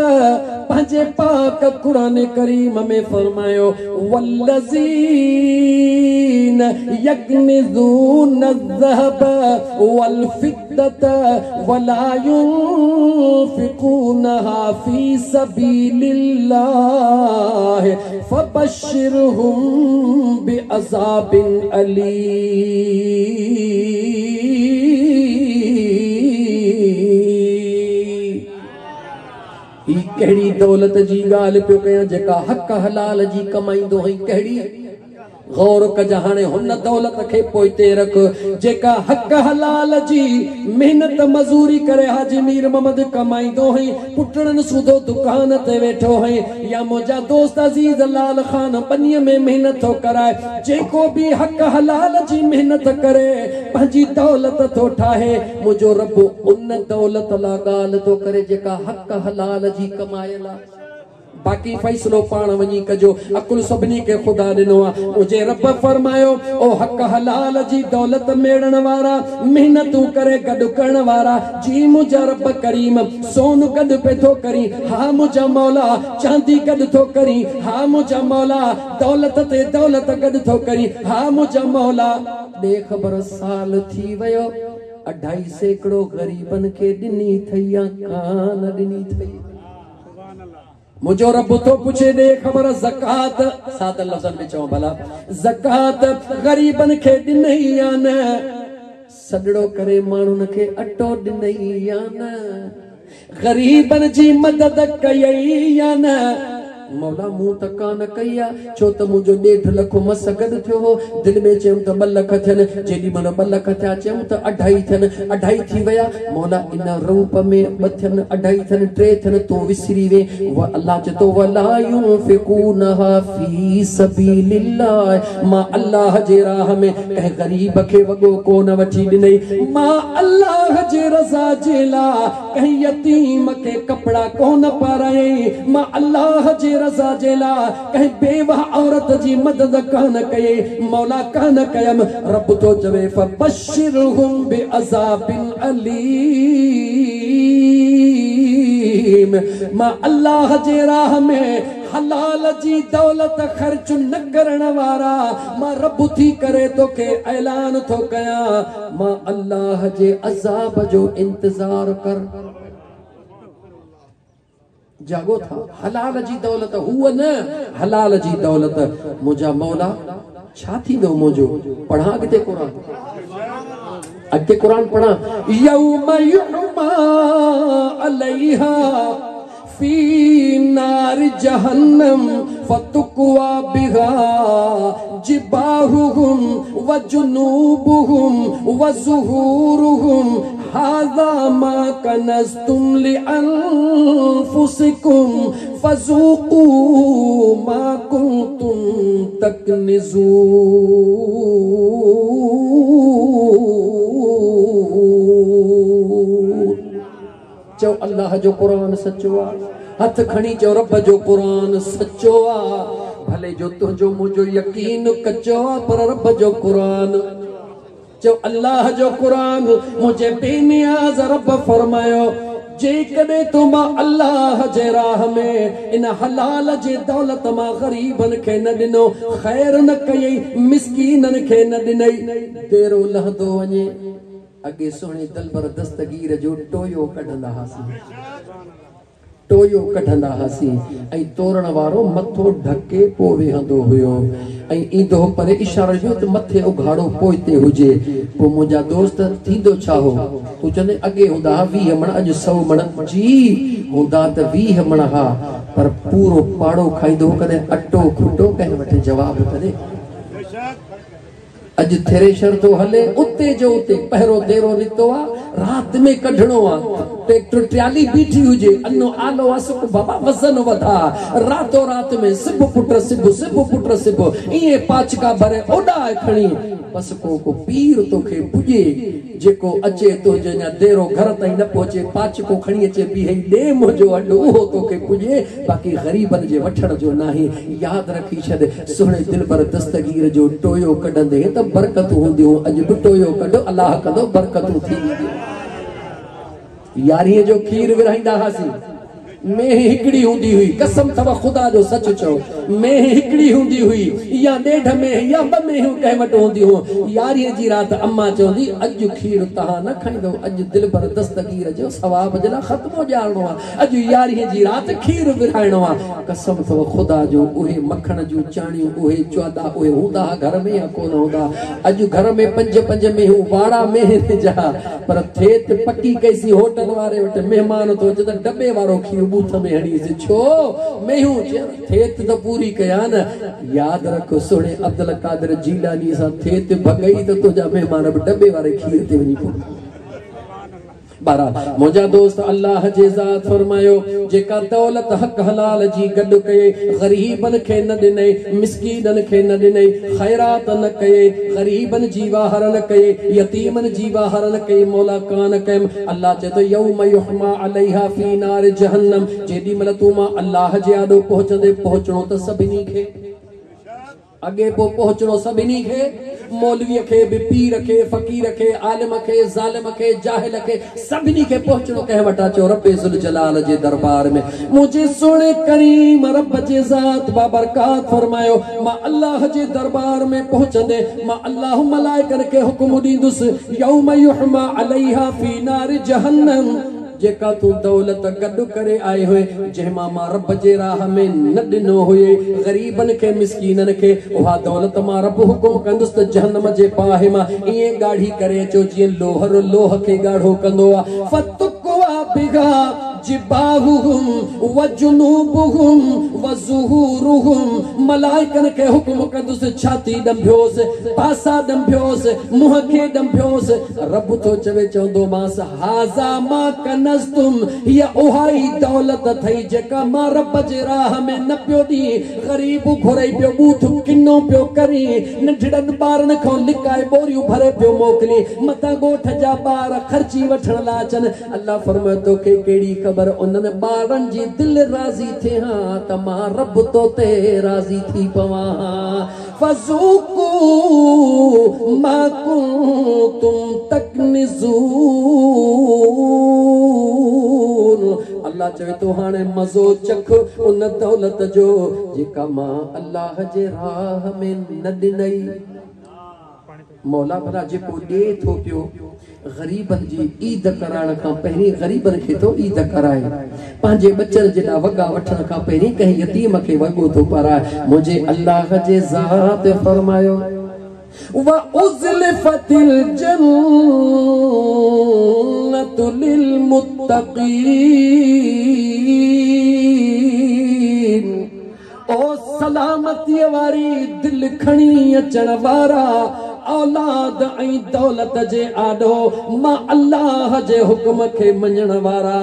पंहिंजे पाक कुरान करीम में फरमायो वल्लज़ीन यकनिज़ून अज़्ज़हब वल्फ़िद्दत वला युनफ़िक़ूनहा फ़ी सबीलिल्लाह फ़बश्शिरहुम बिअज़ाबिन अलीम कहिड़ी दौलत जी ॻाल्हि पियो कयां जेका हक़ हलाल जी कमाईंदो हई कहिड़ी गौर कजा हाणे हुन दौलत खे पोइते रख जेका हक़ हलाल जी मेहनत मजूरी करे हाजी मीर मोहम्मद कमाईंदो हई पुटड़न सूदो दुकान ते वेठो हई या मुंहिंजा दोस्त अजीज लाल खान बनीअ में मेहनत थो कराए जेको भी हक़ हलाल जी मेहनत करे पंहिंजी दौलत थो ठाहे मुंहिंजो रब उन दौलत ला ॻाल्हि थो करे जेका हक़ हलाल जी कमायल आहे बाकी फैसलो पाण वनी कजो अकुल सभनी के खुदा दिनो मुझे रब फरमायो ओ हक हलाल जी दौलत मेड़न वारा मेहनतू करे गड करण वारा जी मुझा रब करीम सोन गड पे थो करी हा मुझा मौला चांदी गड थो करी हा मुझा मौला दौलत ते दौलत गड थो करी हा मुझा मौला दे खबर साल थी वयो 2.5 सैकड़ो गरीबन के दिनी थैया कान दिनी थई मुझो रब तो पूछे दे खबर ज़कात सादल लफ्ज़न में चऊं भला ज़कात गरीबन खे ॾिनई या न सॾड़ो करे माण्हुनि खे अटो ॾिनई या न गरीबन जी मदद कयई या न मौला मुंह त कान कई आहे छो त मुंहिंजो 1.5 लख मस गॾु थियो हो दिलि में चयमि त 2 लख थियनि जेॾी महिल 2 लख थिया चयमि त 2.5 थियनि 2.5 थी विया मौला इन रूप में 2 थियनि 2.5 थियनि 3 थियनि तूं विसरी वे अल्लाह चतो वला युनफिकूनहा फी सबीलिल्लाह मां अल्लाह जे राह में कंहिं गरीब खे वॻो कोन वठी ॾिनई मां अल्लाह जे रज़ा जे लाइ कंहिं यतीम खे कपड़ा कोन पारायई मां अल्लाह जे रज़ा जे लाइ कंहिं बेवा औरत जी मदद कान कई मौला कान कयम रब तो चवे फबशिरहुम बिअज़ाबिन अलीम मां अल्लाह जे राह में हलाल जी दौलत खर्च न करण वारा मां रब थी करे तो के ऐलान थो कया मां अल्लाह जे अज़ाब जो इंतजार कर जागो था हलाल जी दौलत हुआ न हलाल जी दौलत मुझा मौला छा थी दो मुझो पढ़ा अॻिते कुरान पढ़ा यौम युमा अलैहा फी नार जहन्नम फतुक्वा बिहा जिबाहुहुम व जुनूबुहुम व ज़ुहूरुहुम हाज़ा मा कनज़्तुम लिअन्फुसिकुम फ़ज़ूक़ू मा कुंतुम तकनिज़ून चो अल्लाह जो कुरान सच्चो आ हथ खणी चो रब जो कुरान सच्चो आ भले जो तुझो मुझो यकीन कच्चो आ पर रब जो कुरान जो अल्लाह जो कुरान मुझे बेनियाज रब फरमायो जे कदे तुम अल्लाह जे राह में इन हलाल जे दौलत मां गरीबन के न दिनो खैर न कई मिस्कीनन के न दिनई तेरो लहदो वने अगे सोने दिलबर दस्तगीर जो टोयो कढंदा हासी ऐं तोरण वारो मथो ढके पो वेहंदो हुयो ऐं ईंदो पर इशारो जो त मथे उघाड़ो पोइते हुजे पो मुंहिंजा दोस्त थींदो छा हो तूं चंदे अॻे हूंदा 20 मण अॼु 100 मण जी हूंदा त 20 मण हा पर पूरो पाड़ो खाईंदो कॾहिं अटो खुटो कंहिं वटि जवाब करे अज थ्रेशर तो हले उते जो उते पहरो देरो नितो आ रात में कढणो आ ट्रैक्टर ट्राली बीठी हुजे अन्नो आलो असुक बाबा वजन वधा रातो रात में सिब पुत्र सिब ये पाचका भरे ओडा खणी बस को पीर तोखे पुजे जेको अचे तो जना देरो घर ताईं न पहुचे पाचको खणी अचे बीहे दे मुजो अडो हो तोखे पुजे बाकी गरीबन जे वठण जो नाही याद रखी छद सोने दिल पर दस्तगीर जो टोयो कढंदे त बरकत होंदियो अज भी टोयो कढो अल्लाह कदो बरकतू थी यारी जो खीर विराईंदा हासी में हिकड़ी हुंदी हुई कसम थवा खुदा जो सच चो में हिकड़ी हुंदी हुई या ॾेढ में या ॿ में कंहिं वटि हूंदी हो। 11 जी राति अम्मा चवंदी अॼु खीर तव्हां न खाईंदो, अॼु दिल भर दस्तगीर जो सवाब जे लाइ ख़त्मो ॼाणणो आहे। अॼु 11 जी राति खीर विराइणो आहे। कसम अथव ख़ुदा जो उहे मखण जूं चाणियूं उहे चौदा उहे हूंदा घर में या कोन हूंदा। अॼु घर में 5 मेहूं वाड़ा में जा पर थिएत पकी कईसी होटल वारे वटि महिमान तो अचे त डबे वारो खीर बूथ में हणीसि छो मेहूं थिएत त पूरी कया न। याद रखो सुणे अब्दुल कादिर जीलानी सां थिएत भगई त तुंहिंजा महिमान बि डबे वारे खीर ते वञी पहुता। बहरहाल मुंहिंजा दोस्त अल्लाह जे ज़ात फरमायो जेका दौलत हक हलाल जी गॾु कये ग़रीबन खे न ॾिनई मिस्कीनन खे न ॾिनई ख़ैरात न कये ग़रीबन जी वाहर न कये यतीमन जी वाहर न कये मौला कान कयम। अल्लाह चए तो यौम युहमा अलैहा फी नार जहन्नम जेॾी महिल तूं मां अल्लाह जे आॾो पहुचंदे पहुचणो त सभिनी खे अगे पो पहुचणो सभिनी खे मौलवी खे भी पीर खे फकीर खे आलिम खे ज़ालिम खे जाहिल खे सभिनी खे पहुचणो कंहिं वटा चो रब्बे ज़ुल जलाल जे दरबार में। मुझे सोने करीम रब जे ज़ात बाबरकात फरमायो मां अल्लाह जे दरबार में पहुचंदे मां अल्लाह मलाइकन के हुक्म ॾींदुसि यौम युहमा अलैहा फी नार जहन्नम जेका तू दौलत गॾु करे आए हुए जंहिंमां मां रब जे राह में न ॾिनो हुए ग़रीबन खे मिस्कीनन खे उहा दौलत मां रब हुकुम कंदुसि त जहन्नम जे पाहे मां ईअं ॻाढ़ी करे अचो जीअं लोहर लोह खे ॻाढ़ो कंदो आहे। फतुकवा बिगा जिबाहुहुम व जुनूबुहुम व ज़ुहूरुहुम मलाइकन खे हुक्म कंदुसि छाती ॾंभियोसि पासा ॾंभियोसि मुंहं खे ॾंभियोसि। रब तो चवे चवंदो मांसि हाज़ा मा कनज़्तुम हीअ उहा ई दौलत अथई जेका मां रब जे राह में न पियो ॾी। ग़रीब घुरई पियो बूथ किनो पियो करी नंढड़नि ॿारनि खां लिकाए बोरियूं भरे पियो मोकिली मतां ॻोठ जा ॿार ख़र्ची वठण लाइ अचनि। अल्लाह फरमाए तोखे कहिड़ी ख़बर उन्हनि ॿारनि जी दिल राज़ी थिए हा त मां रब तो ते राज़ी थी पवां। फज़ूकू मा कुंतुम तकनिज़ून अल्लाह चवे तो हाणे मज़ो चख उन दौलत जो जेका मां अल्लाह जे राह में न ॾिनई। मौला भला जेको ॾे थो पियो ग़रीबन जी ईद कराइण खां पहिरीं ग़रीबन खे तो ईद कराए पंहिंजे बचन जेॾा वॻा वठण खां पहिरीं कंहिं यतीम खे वॻो थो पाराए। मुंहिंजे अल्लाह जे ज़ात फरमायो व उज़लिफतिल जन्नतु लिल मुत्तक़ीन ओ सलामती वारी दिल खणी अचण वारा औलाद ऐं दौलत जे आॾो मां अल्लाह जे हुक्म खे मञण वारा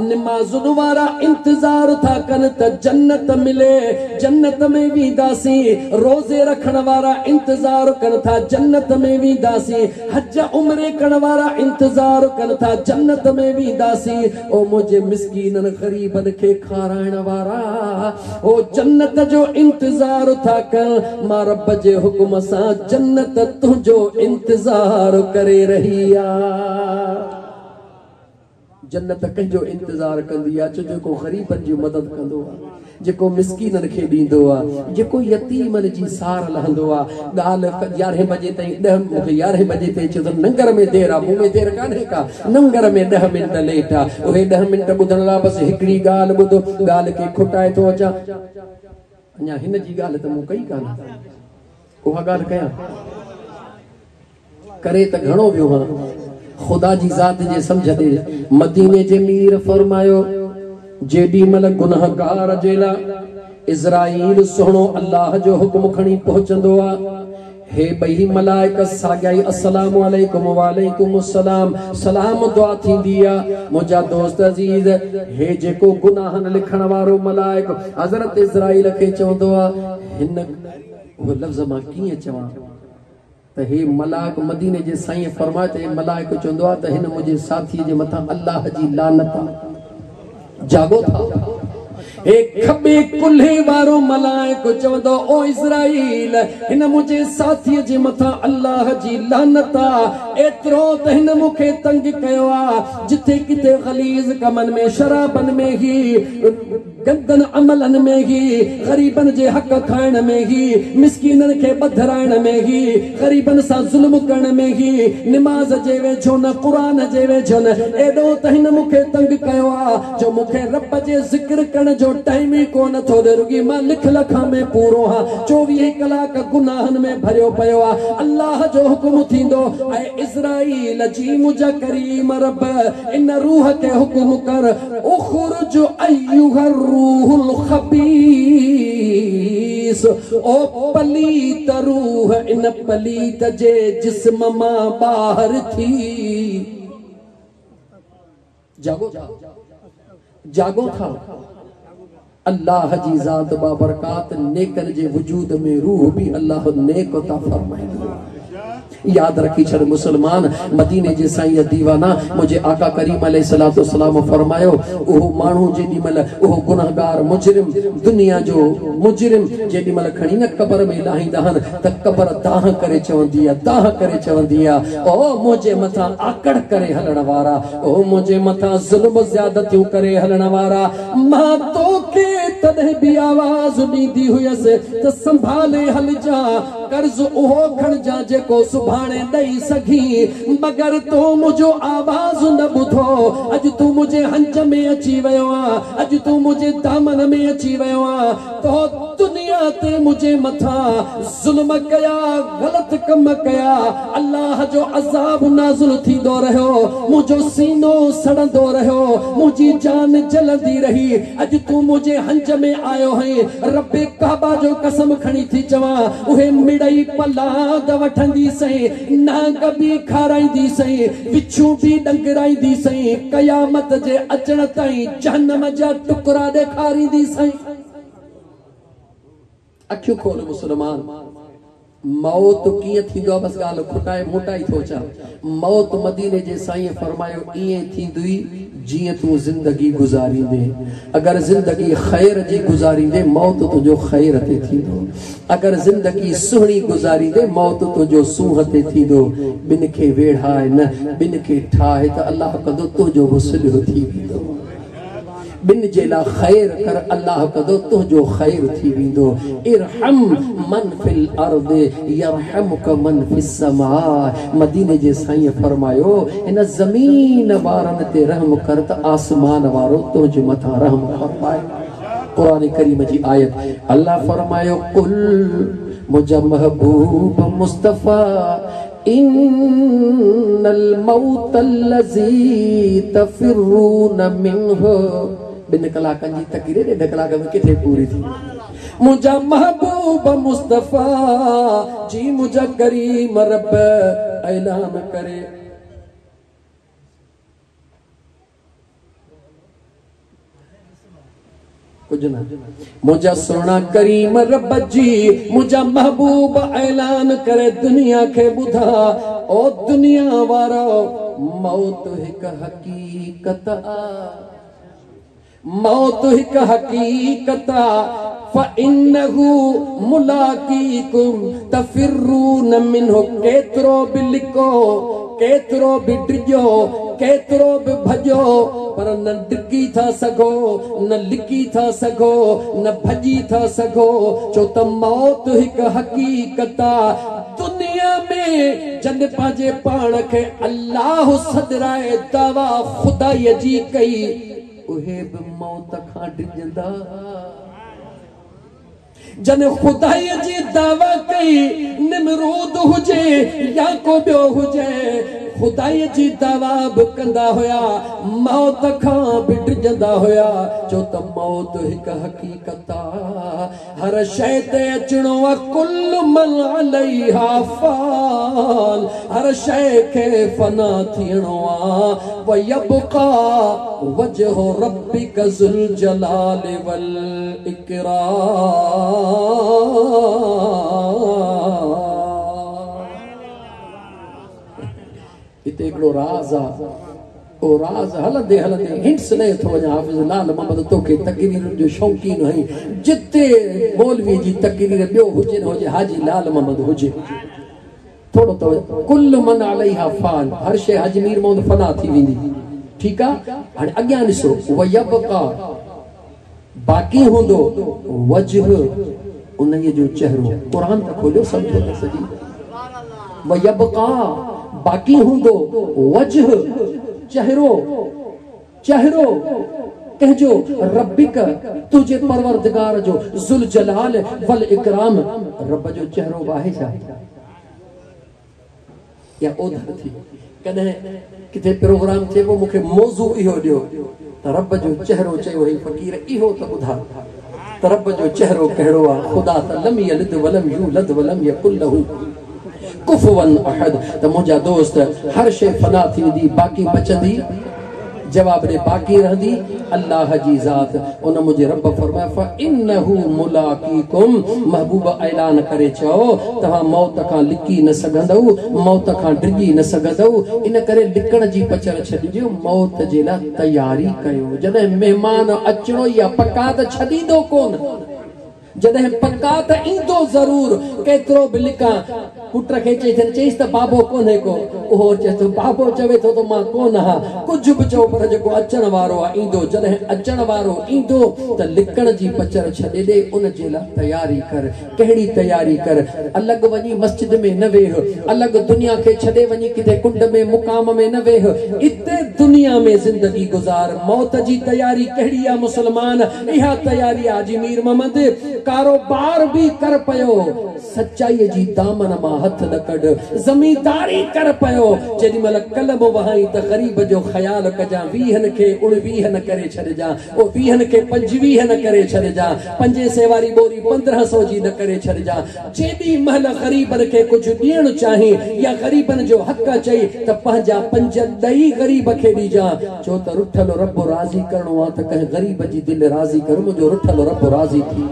निमाज़ुन वारा इंतज़ार था कनि त जन्नत मिले जन्नत में वेंदासीं। रोज़े रखण वारा इंतज़ार कनि था जन्नत में वेंदासीं। हज उमरे करण वारा इंतज़ार कनि था जन्नत में वेंदासीं। ओ मुंहिंजे मिस्कीननि ग़रीबनि खे खाराइण वारा ओ जन्नत जो इंतज़ार था कनि। मां रब जे हुक्म सां जन्नत तुझो इंतजार करे रही आ। जन्नत कंहिंजो इंतजार कंदी आहे जेको ग़रीबन जी मदद कंदो आहे जेको मिस्कीनन खे ॾींदो आहे जेको यतीमन जी सार लहंदो आहे। ॻाल्हि 11 बजे ताईं मूंखे 11 बजे ते चयो त नंगर में देर आहे मूं में देर कान्हे का नंगर में 10 मिंट लेट आहे। उहे 10 मिंट ॿुधण लाइ बसि हिकिड़ी ॻाल्हि ॿुधो ॻाल्हि खे खुटाए थो अचां। अञा हिन जी ॻाल्हि त मूं कई कान्हे उहा ॻाल्हि कयां करे त घणो वियो हां खुदा जी ज़ात जे समझ दे। मदीने जे मीर फरमायो जेॾी महिल गुनहगार जे लाइ इज़राइल सुहिणो अल्लाह जो हुक्म खणी पहुचंदो आहे हे ॿई मलाइक साॻियाई अस्सलामु अलैकुम वालेकुम अस्सलाम सलाम दुआ थींदी आहे। मुंहिंजा दोस्त अज़ीज़ हे जेको गुनाहन लिखण वारो मलाइक हज़रत इज़राइल खे चवंदो आहे हिन वो लफ्ज़ मां कीअं चवां त हे मलाइक मदीने जे साईं फरमाए त मलाइक चवंदो आहे त हिन मुंहिंजे साथी जे मथां अल्लाह जी लानत जागो था। हे खबे कुल्हे वारो मलाइक चवंदो ओ इज़राइल हिन मुंहिंजे साथीअ जे मथां अल्लाह जी लानत आहे। एतिरो त हिन मूंखे तंग कयो आहे जिथे किथे ग़लीज़ कमनि में शराबनि में ही गंदन अमलन में ही, गरीबन जे हक खाइण में ही, मिस्कीनन खे बधराइण में ही, गरीबन सां ज़ुल्म करण में ही, निमाज़ जे वेझो न क़ुरान जे वेझो न, एॾो त हिन मूंखे तंग कयो आहे जो मूंखे रब जे ज़िक्र करण जो टाइम ई कोन थो ॾे। रुॻी मां लिख लखां में पूरो हा, 24 कलाक गुनाहनि में भरियो पियो आहे। अल्लाह जो हुकुम थींदो ऐं इज़राइल जी मुंहिंजा करीम रब इन रूह खे हुकुम कर, उख़रुज अय्युहर रूहुल ख़बीस, ओ पलीत रूह इन पलीत जे जिस्म मां ॿाहिर थी। जागो जागो था। अल्लाह जी ज़ात बाबरकात, नेकन जे वजूद में रूह भी अल्लाह नेक था फरमाईंदो। याद रखी छड़ मुसलमान, मदीने जे साईं दीवाना मुझे आका करीम अलैहिस्सलातु वस्सलाम फरमायो, ओह मानू जेडी मल ओह गुनाहगार मुजरिम, दुनिया जो मुजरिम जेडी मल खणी न कब्र में लाहींदा हन त कब्र दाह करे चवंदी आहे, दाह करे चवंदी आहे, ओ मुझे मथा आकड़ करे हलण वारा, ओ मुझे मथा ज़ुल्म ज़्यादतियूं करे हलण वारा, मां तोखे तॾहिं भी आवाज़ ॾींदी हुयसि त संभाले हल जा, कर्ज़ उहो खणजा जेको सुभाणे ॾेई सघी, मगर तो मुझो आवाज़ न ॿुधो। अॼु तू मुझे हंज में अची वियो आहे, अॼु तू मुझे दामन में अची वियो आहे, तो दुनिया ते मुझे मथा ज़ुल्म कया, गलत कम कया, अल्लाह जो अज़ाब नाज़िल थींदो रहियो, मुझो सीनो सड़ंदो रहियो, मुझी जान जलंदी रही। अॼु तू मुझे हंज में आयो है, रब्बे काबा जो कसम खणी थी चवां, उहे मिड़ई पलाद वठंदी सही, नांग भी खाराईंदी सही, विछू भी डंगराईंदी सही, कयामत जे अचण ताईं जहन्नम जा टुकड़ा ॾेखारींदी सही। अखियूं खोल मुसलमान, मौत कीअं थींदो, बस ॻाल्हि खुटाए मोटाई थो चा। मौत मदीने जे साईं फरमायो ईअं थींदी जीअं तूं ज़िंदगी गुज़ारींदे। अगर ज़िंदगी ख़ैर जी गुज़ारींदे, मौत तुंहिंजो ख़ैर ते थींदो। अगर ज़िंदगी सुहिणी गुज़ारींदे, मौत तुंहिंजो सूंह ते थींदो। ॿिन खे वेढ़ाए न, ॿिन खे ठाहे त अल्लाह कंदो तुंहिंजो बि सुलह थी वेंदो। बिन जेला खैर कर, अल्लाह कदो तुझो खैर थी विंदो। इरहम मन फिल अर्द यरहमुक मन फिस समा। मदीने जे साईं फरमायो, इन ज़मीन वारन ते रहम कर त आसमान वारो तुझे मथा रहम फरमाए। कुरान करीम जी आयत अल्लाह फरमायो, कुल मुझा महबूब मुस्तफा इन्नल मौतल्लज़ी तफिरून मिन्हु। 2 कलाकनि जी तकरीर 1.5 कलाक में किथे पूरी थी। मुझा महबूब मुस्तफा जी मुझा करीम रब ऐलान करे, कुछ ना, मुझा सोना करीम रब जी मुझा महबूब ऐलान करे दुनिया के बुधा, ओ दुनिया वारो मौत हिक हकीकत आ, मौत हिक हकीकत आ, फ़इन्नहु मुलाक़ीकुम तफ़िरून मिन्हु। केतिरो भी लिको, केतिरो भी डिॼो, केतिरो भी भॼो, पर न डिगी था सघो, न लिकी था सघो, न भॼी था सघो, छो त मौत हिक हकीकत आ। दुनिया में जन पंहिंजे पाण खे अल्लाह सदराए दावा खुदाई जी कई, उहे भी मौत खां डिॼंदा। जन खुदाई जी दावा कई, निमरूद हुजे या को ॿियो हुजे, खुदाई जी दावा भी कंदा हुया, मौत खां भी डिॼंदा हुया, छो त मौत हिक हकीकत आ। हर शइ ते अचणो आ, कुल मन अलैहा फान, हर शइ खे फना थियणो आ। व यबका वजह रब्बिक ज़ुल जलाल वल इकराम। इते हिकिड़ो राज़ आ, ओ राज़ हलंदे हलंदे हिंट्स ॾे थो वञा। हाफ़िज़ लाल मोहम्मद तोखे तकरीर जो शौक़ीन आहीं, जिते मौलवी जी तकरीर ॿियो हुजे न हुजे, हाजी लाल मोहम्मद हुजे, थोड़ो तो कुल मन अलैहा फान, हर शइ अजमीर मौत फना थी वेंदी। ठीक आ, हाणे अॻियां ॾिसो, वयबका बाक़ी हूंदो वजह उन जो चेहरो। कुरान त खोलियो समझो त सही। वयबका बाक़ी हूंदो वजह चेहरो, चेहरो कहजो रब्बिक तुझे परवरदिगार जो जुल जलाल वल इकराम। रब जो चेहरो वाहे छा या ओधर थी कदे किथे प्रोग्राम थे वो मुखे मौजू इहो दियो त रब जो चेहरो चयो ही फकीर इहो त बुधा त रब जो चेहरो कहड़ो आ। खुदा त लम यलिद वलम यूलद वलम यकुल लहू कुफुवन अहद। त मुंहिंजा दोस्त हर शइ फना थींदी बाक़ी बचंदी जवाब दे बाक़ी रहंदी अल्लाह जी ज़ात। उन मुझे रब फरमाया फइन्नहु मुलाकीकुम। महबूब ऐलान करे चओ तहां मौत खां लिकी न सघंदौ, मौत खां डिॼी न सघंदौ। इन करे लिकण जी पचर छॾिजो, मौत जे लाइ तयारी कयो। जॾहिं महिमान अचणो या पका त छॾींदो कोन, जॾहिं पका त ईंदो ज़रूर। केतिरो बि लिका पुट खे चईसि त बाबो कोन्हे को, उहो चए थो बाबो चवे थो त मां कोन आहियां। कुझु बि चओ पर जेको अचण वारो आहे ईंदो। जॾहिं अचण वारो ईंदो त लिकण जी पचर छॾे ॾे, उन जे लाइ तयारी कर। कहिड़ी तयारी कर? अलॻि वञी मस्जिद में न वेह, अलॻि दुनिया खे छॾे वञी किथे कुंड में मुकाम में न वेह। इते दुनिया में ज़िंदगी गुज़ार। मौत जी तयारी कहिड़ी आहे मुस्लमान? इहा तयारी आहे जी मीर मोहम्मद। कारोबार भी कर पयो, सच्चाई जी दामन मां हथ न कढ। ज़मींदारी कर पयो, जेॾी महिल कलम वहाई त ग़रीब जो ख़्याल कजां। 20 खे 29 न करे छॾिजां, ओ 20 खे 25 न करे छॾिजां, 500 वारी बोरी 1500 जी न करे छॾिजां। जेॾी महिल ग़रीबन खे कुझु ॾियणु चाही या ग़रीबन जो हक़ चई त पंहिंजा 5 ॾेई ग़रीब खे ॾिजां। छो त रुठल रब राज़ी करणो आहे त कंहिं ग़रीब जी दिलि राज़ी कर। मुंहिंजो रुठल रब राज़ी थी।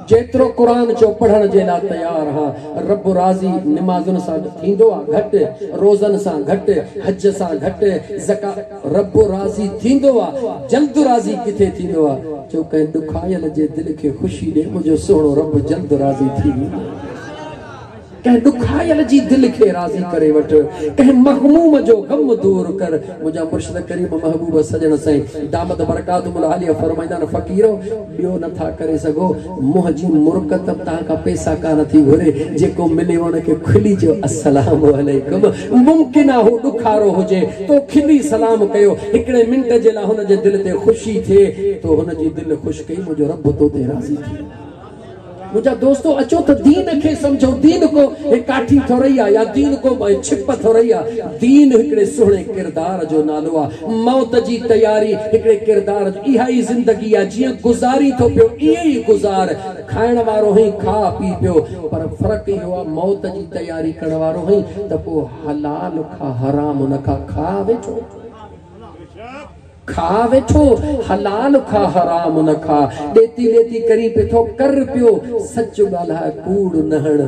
जेतिरो क़ुरान जो पढ़ण जे लाइ तयार हा, रब राज़ी निमाज़ुनि सां थींदो आहे घटि, रोज़नि सां घटि, हज सां घटि, ज़कात। रब राज़ी थींदो आहे, जल्द राज़ी किथे थींदो आहे? जो कंहिं ॾुखायल जे दिलि खे ख़ुशी ॾे, मुंहिंजो सुहिणो रब जल्द राज़ी थी। कंहिं ॾुखायल जी दिलि खे राज़ी करे वठ, कंहिं महमूम जो गम दूर कर। मुंहिंजा मुर्शिद करीम महबूब सजण साईं दामद बरकातुहुल आलिया फरमाईंदा आहिनि फ़क़ीरो ॿियो नथा करे सघो, मुंह जी मुरकत तव्हां खां पैसा कान थी घुरे। जेको मिले उनखे खिली चयो अस्सलामु अलैकुम। मुमकिन आहे हू ॾुखारो हुजे तो खिली सलाम कयो, हिकिड़े मिंट जे लाइ हुन जे दिलि ते ख़ुशी थिए तो हुन जी दिलि ख़ुशि कई, मुंहिंजो रब तो ते राज़ी थी। मुझा दोस्तों अचो तो दीन खे समझो। दीन को एक काठी थोरैया या दीन को छिप थोरैया। दीन हिकड़े सुहिणे किरदार जो नालो आहे। मौत जी तयारी हिकड़े किरदार जो, इहा ई ज़िंदगी आहे। जीअं गुज़ारी थो पियो इहे ई गुज़ार। खाइण वारो ही खा पी पियो, पर फ़र्क़ु इहो आहे मौत जी तयारी करण वारो ही त पोइ हलाल खां हराम न खा वेठो, खा वेठो, हलाल खा हराम न खा। ॾेती लेती करी पे थो कर पियो, सच ॻाल्हाए कूड़ न हण,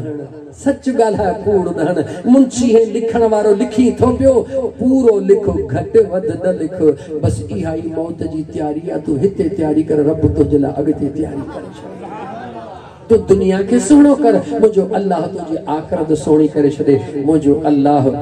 सच ॻाल्हाए कूड़ न हण। मुंशी है लिखण वारो लिखी थो पियो, पूरो लिखो घटि वधि न लिख। बस इहा ई मौत जी तयारी आहे। तूं हिते तयारी कर, रब तुंहिंजे लाइ अॻिते तयारी करे छॾ। तूं दुनिया खे सुहिणो कर, मुंहिंजो अल्लाह तुंहिंजी आख़िरत सुहिणी करे छॾे। मुंहिंजो अल्लाह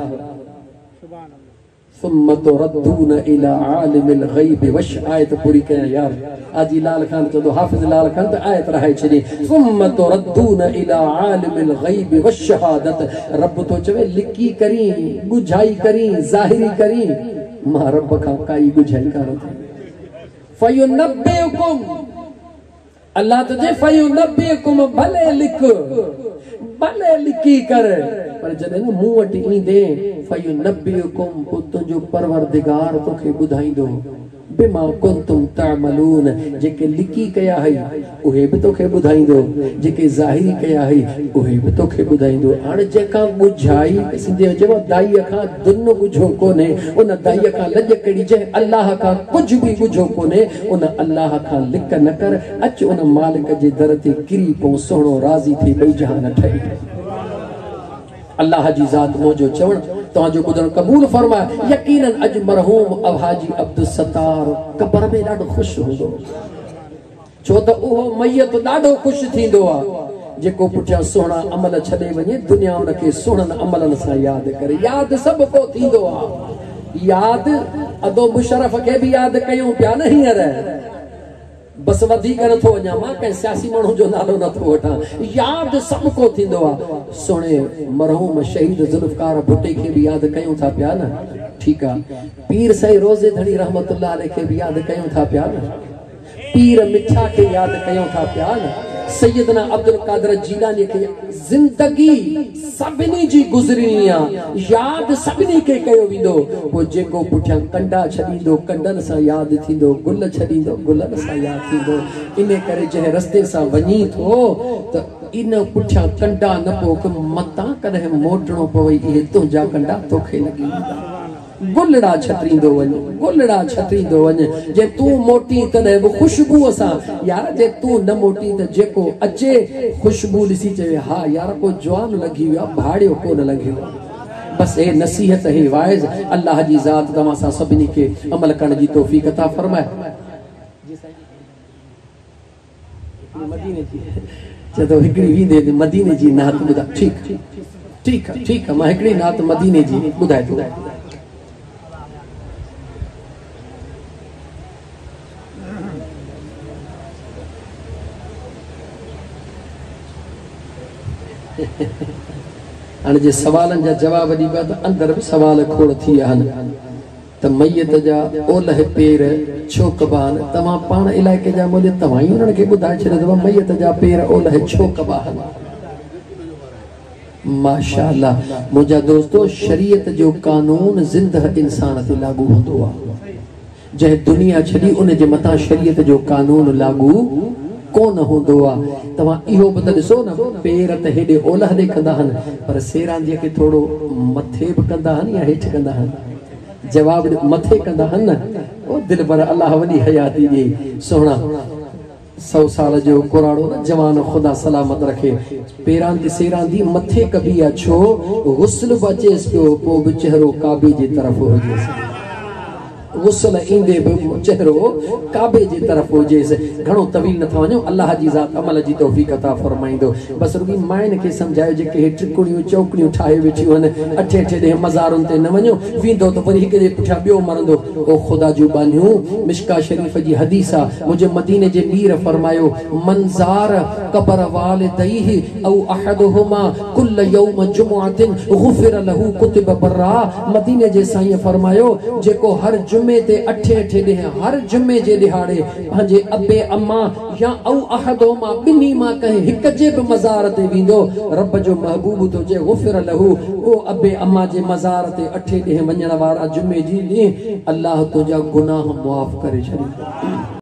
सुम्म तुरद्दून इला आलिमिल ग़ैब वश। आयत पूरी कयां यार। आजी लाल खान चवंदो, हाफ़िज़ लाल खान त आयत रहाए छॾी। सुम्म तुरद्दून इला आलिमिल ग़ैब वश्शहादत। रब तो चवे लिकी करी, ॻुझाई करी, ज़ाहिरी करी। मां रब खां काई ॻुझाई कान थी। फयुनब्बिउकुम, अल्लाह तुझे फयुनब्बिउकुम, भले लिख, भले लिखी कर। पर जॾहिं न मूं वटि ईंदे फयुनब्बिउकुम, पोइ तुंहिंजो परवरदिगार तोखे ॿुधाईंदो बिमा कुंतुम तअमलून। जेके लिकी कया हुई उहे बि तोखे ॿुधाईंदो, जेके ज़ाहिरी कया हुई उहे बि तोखे ॿुधाईंदो। हाणे जेका ॿुझाई, सिंधी चइबो दाईअ खां दुन ॻुझो कोन्हे, उन दाईअ खां लॼ कड़ी। जंहिं अल्लाह खां कुझु बि ॻुझो कोन्हे, उन अल्लाह खां लिक न कर। अचु उन मालिक जे दर ते किरी पओ, सुहिणो राज़ी थी ॿई जहान ठही। अल्लाह जी ज़ात मुंहिंजो चवण तव्हांजो ॿुधण क़बूल फरमाए। यकीनन अॼु मरहूम अहाजी अब्दुल सत्तार क़ब्र में ॾाढो ख़ुशि हूंदो, छो त उहो मैयत ॾाढो ख़ुशि थींदो आहे जेको पुठियां सुहिणा अमल छॾे वञे, दुनिया उनखे सुहिणनि अमलनि सां यादि करे। यादि सभु को थींदो आहे, यादि अदो मुशरफ खे बि यादि कयूं पिया न हींअर। बस वधीक नथो वञा मां कंहिं सियासी माण्हू जो नालो नथो वठां यादि सभु को थींदो आहे सुहिणे मरहूम शहीद ज़ुल्फ़कार भुट्टे खे बि यादि कयूं था पिया न ठीकु आहे पीर साईं रोज़े धणी रहमतुल्लाह अलैहि खे बि यादि कयूं था पिया न पीर मिठा खे यादि कयूं था पिया न सैयदना अब्दुल कादिर जीलानी खे ज़िंदगी सभिनी जी गुज़रणी आहे यादि सभिनी खे कयो वेंदो पोइ जेको पुठियां कंडा छॾींदो कंडनि सां यादि थींदो गुल छॾींदो गुलनि सां यादि थींदो इन करे जंहिं रस्ते सां वञी थो त इन पुठियां कंडा न पोइ मतां कॾहिं मोटणो पवे इहे तुंहिंजा कंडा तोखे लॻी वेंदा गुलड़ा छत्रींदो वञ गुलड़ा छत्रींदो वञ जे तूं मोटी तॾहिं बि ख़ुशबूअ सां यार जे तूं न मोटी त जेको अचे ख़ुशबू ॾिसी चवे हा यार को जवान लॻी वियो आहे भाड़ियो कोन लॻियो बस हे नसीहत हे वाइज़ अल्लाह जी ज़ात तव्हां सां सभिनी खे अमल करण जी तौफ़ीक़ अता फरमाए चतो हिकिड़ी वींदे मदीने जी नात ॿुधा ठीकु ठीकु आहे ठीकु आहे मां हिकिड़ी नात मदीने जी ॿुधाए थो हाणे जे सवालनि जा जवाब ॾीबा त अंदरि बि सवाल खोड़ थी विया आहिनि त मैयत जा ओलह पेर छो कबा आहिनि तव्हां पाण इलाइक़े जा मुंहिंजे तव्हां ई उन्हनि खे ॿुधाए छॾियो मैयत जा पेर ओलह छो कबा आहिनि माशाअल्लाह मुंहिंजा दोस्तो शरीयत जो कानून ज़िंदह इंसान ते लागू हूंदो आहे जंहिं दुनिया छॾी उन जे मथां शरीयत जो कानून लागू कोन हूंदो आहे तव्हां इहो बि त ॾिसो न पेर त हेॾे ओलह ॾे कंदा आहिनि पर सेरांदीअ खे थोरो मथे बि कंदा आहिनि या हेठि कंदा आहिनि जवाब मथे कंदा आहिनि न ओ दिलि पर अलाह वॾी हयाती ॾे सुहिणा 100 साल जो कुराड़ो न जवान ख़ुदा सलामत रखे पेरांदी सेरांदी मथे कबी आहे छो गुस्ल बि अचेसि पियो पोइ बि चेहरो काबे जी तरफ़ हुजेसि गुस्ल ईंदे बि चेहरो काबे जी तरफ़ हुजेसि घणो तवील नथा वञो अल्लाह जी ज़ात अमल जी तौफ़ीक़ अता फरमाईंदो बसि रुॻी माइनि खे सम्झायो जेके हे टिकुड़ियूं चौकड़ियूं ठाहे वेठियूं आहिनि अठे अठे ॾे मज़ारुनि ते न वञो वेंदो त वरी हिक जे पुठियां ॿियो मरंदो ओ ख़ुदा जूं बानियूं मिशका शरीफ़ जी हदीस आहे मुंहिंजे मदीने जे पीर फरमायो मंज़ार क़बर वालिदैहि औ अहदुहुमा कुल्ल यौम जुमुअतिन गुफ़िर लहू कुतिब बर्रा मदीने जे साईं फरमायो जेको हर जुमे ते अठे अठे ॾींहं हर जुमे जे दिहाड़े पंहिंजे अबे अम्मा या औ अहदुहुमा ॿिन्ही मां कंहिं हिक जे बि मज़ार ते वेंदो रब जो महबूब थो चए गुफ़िर लहू ओ अबे अम्मा जे मज़ार ते अठे ॾींहं वञण वारा जुमे जी ॾींहुं अल्लाह तुंहिंजा गुनाह मुआफ़ करे छॾींदो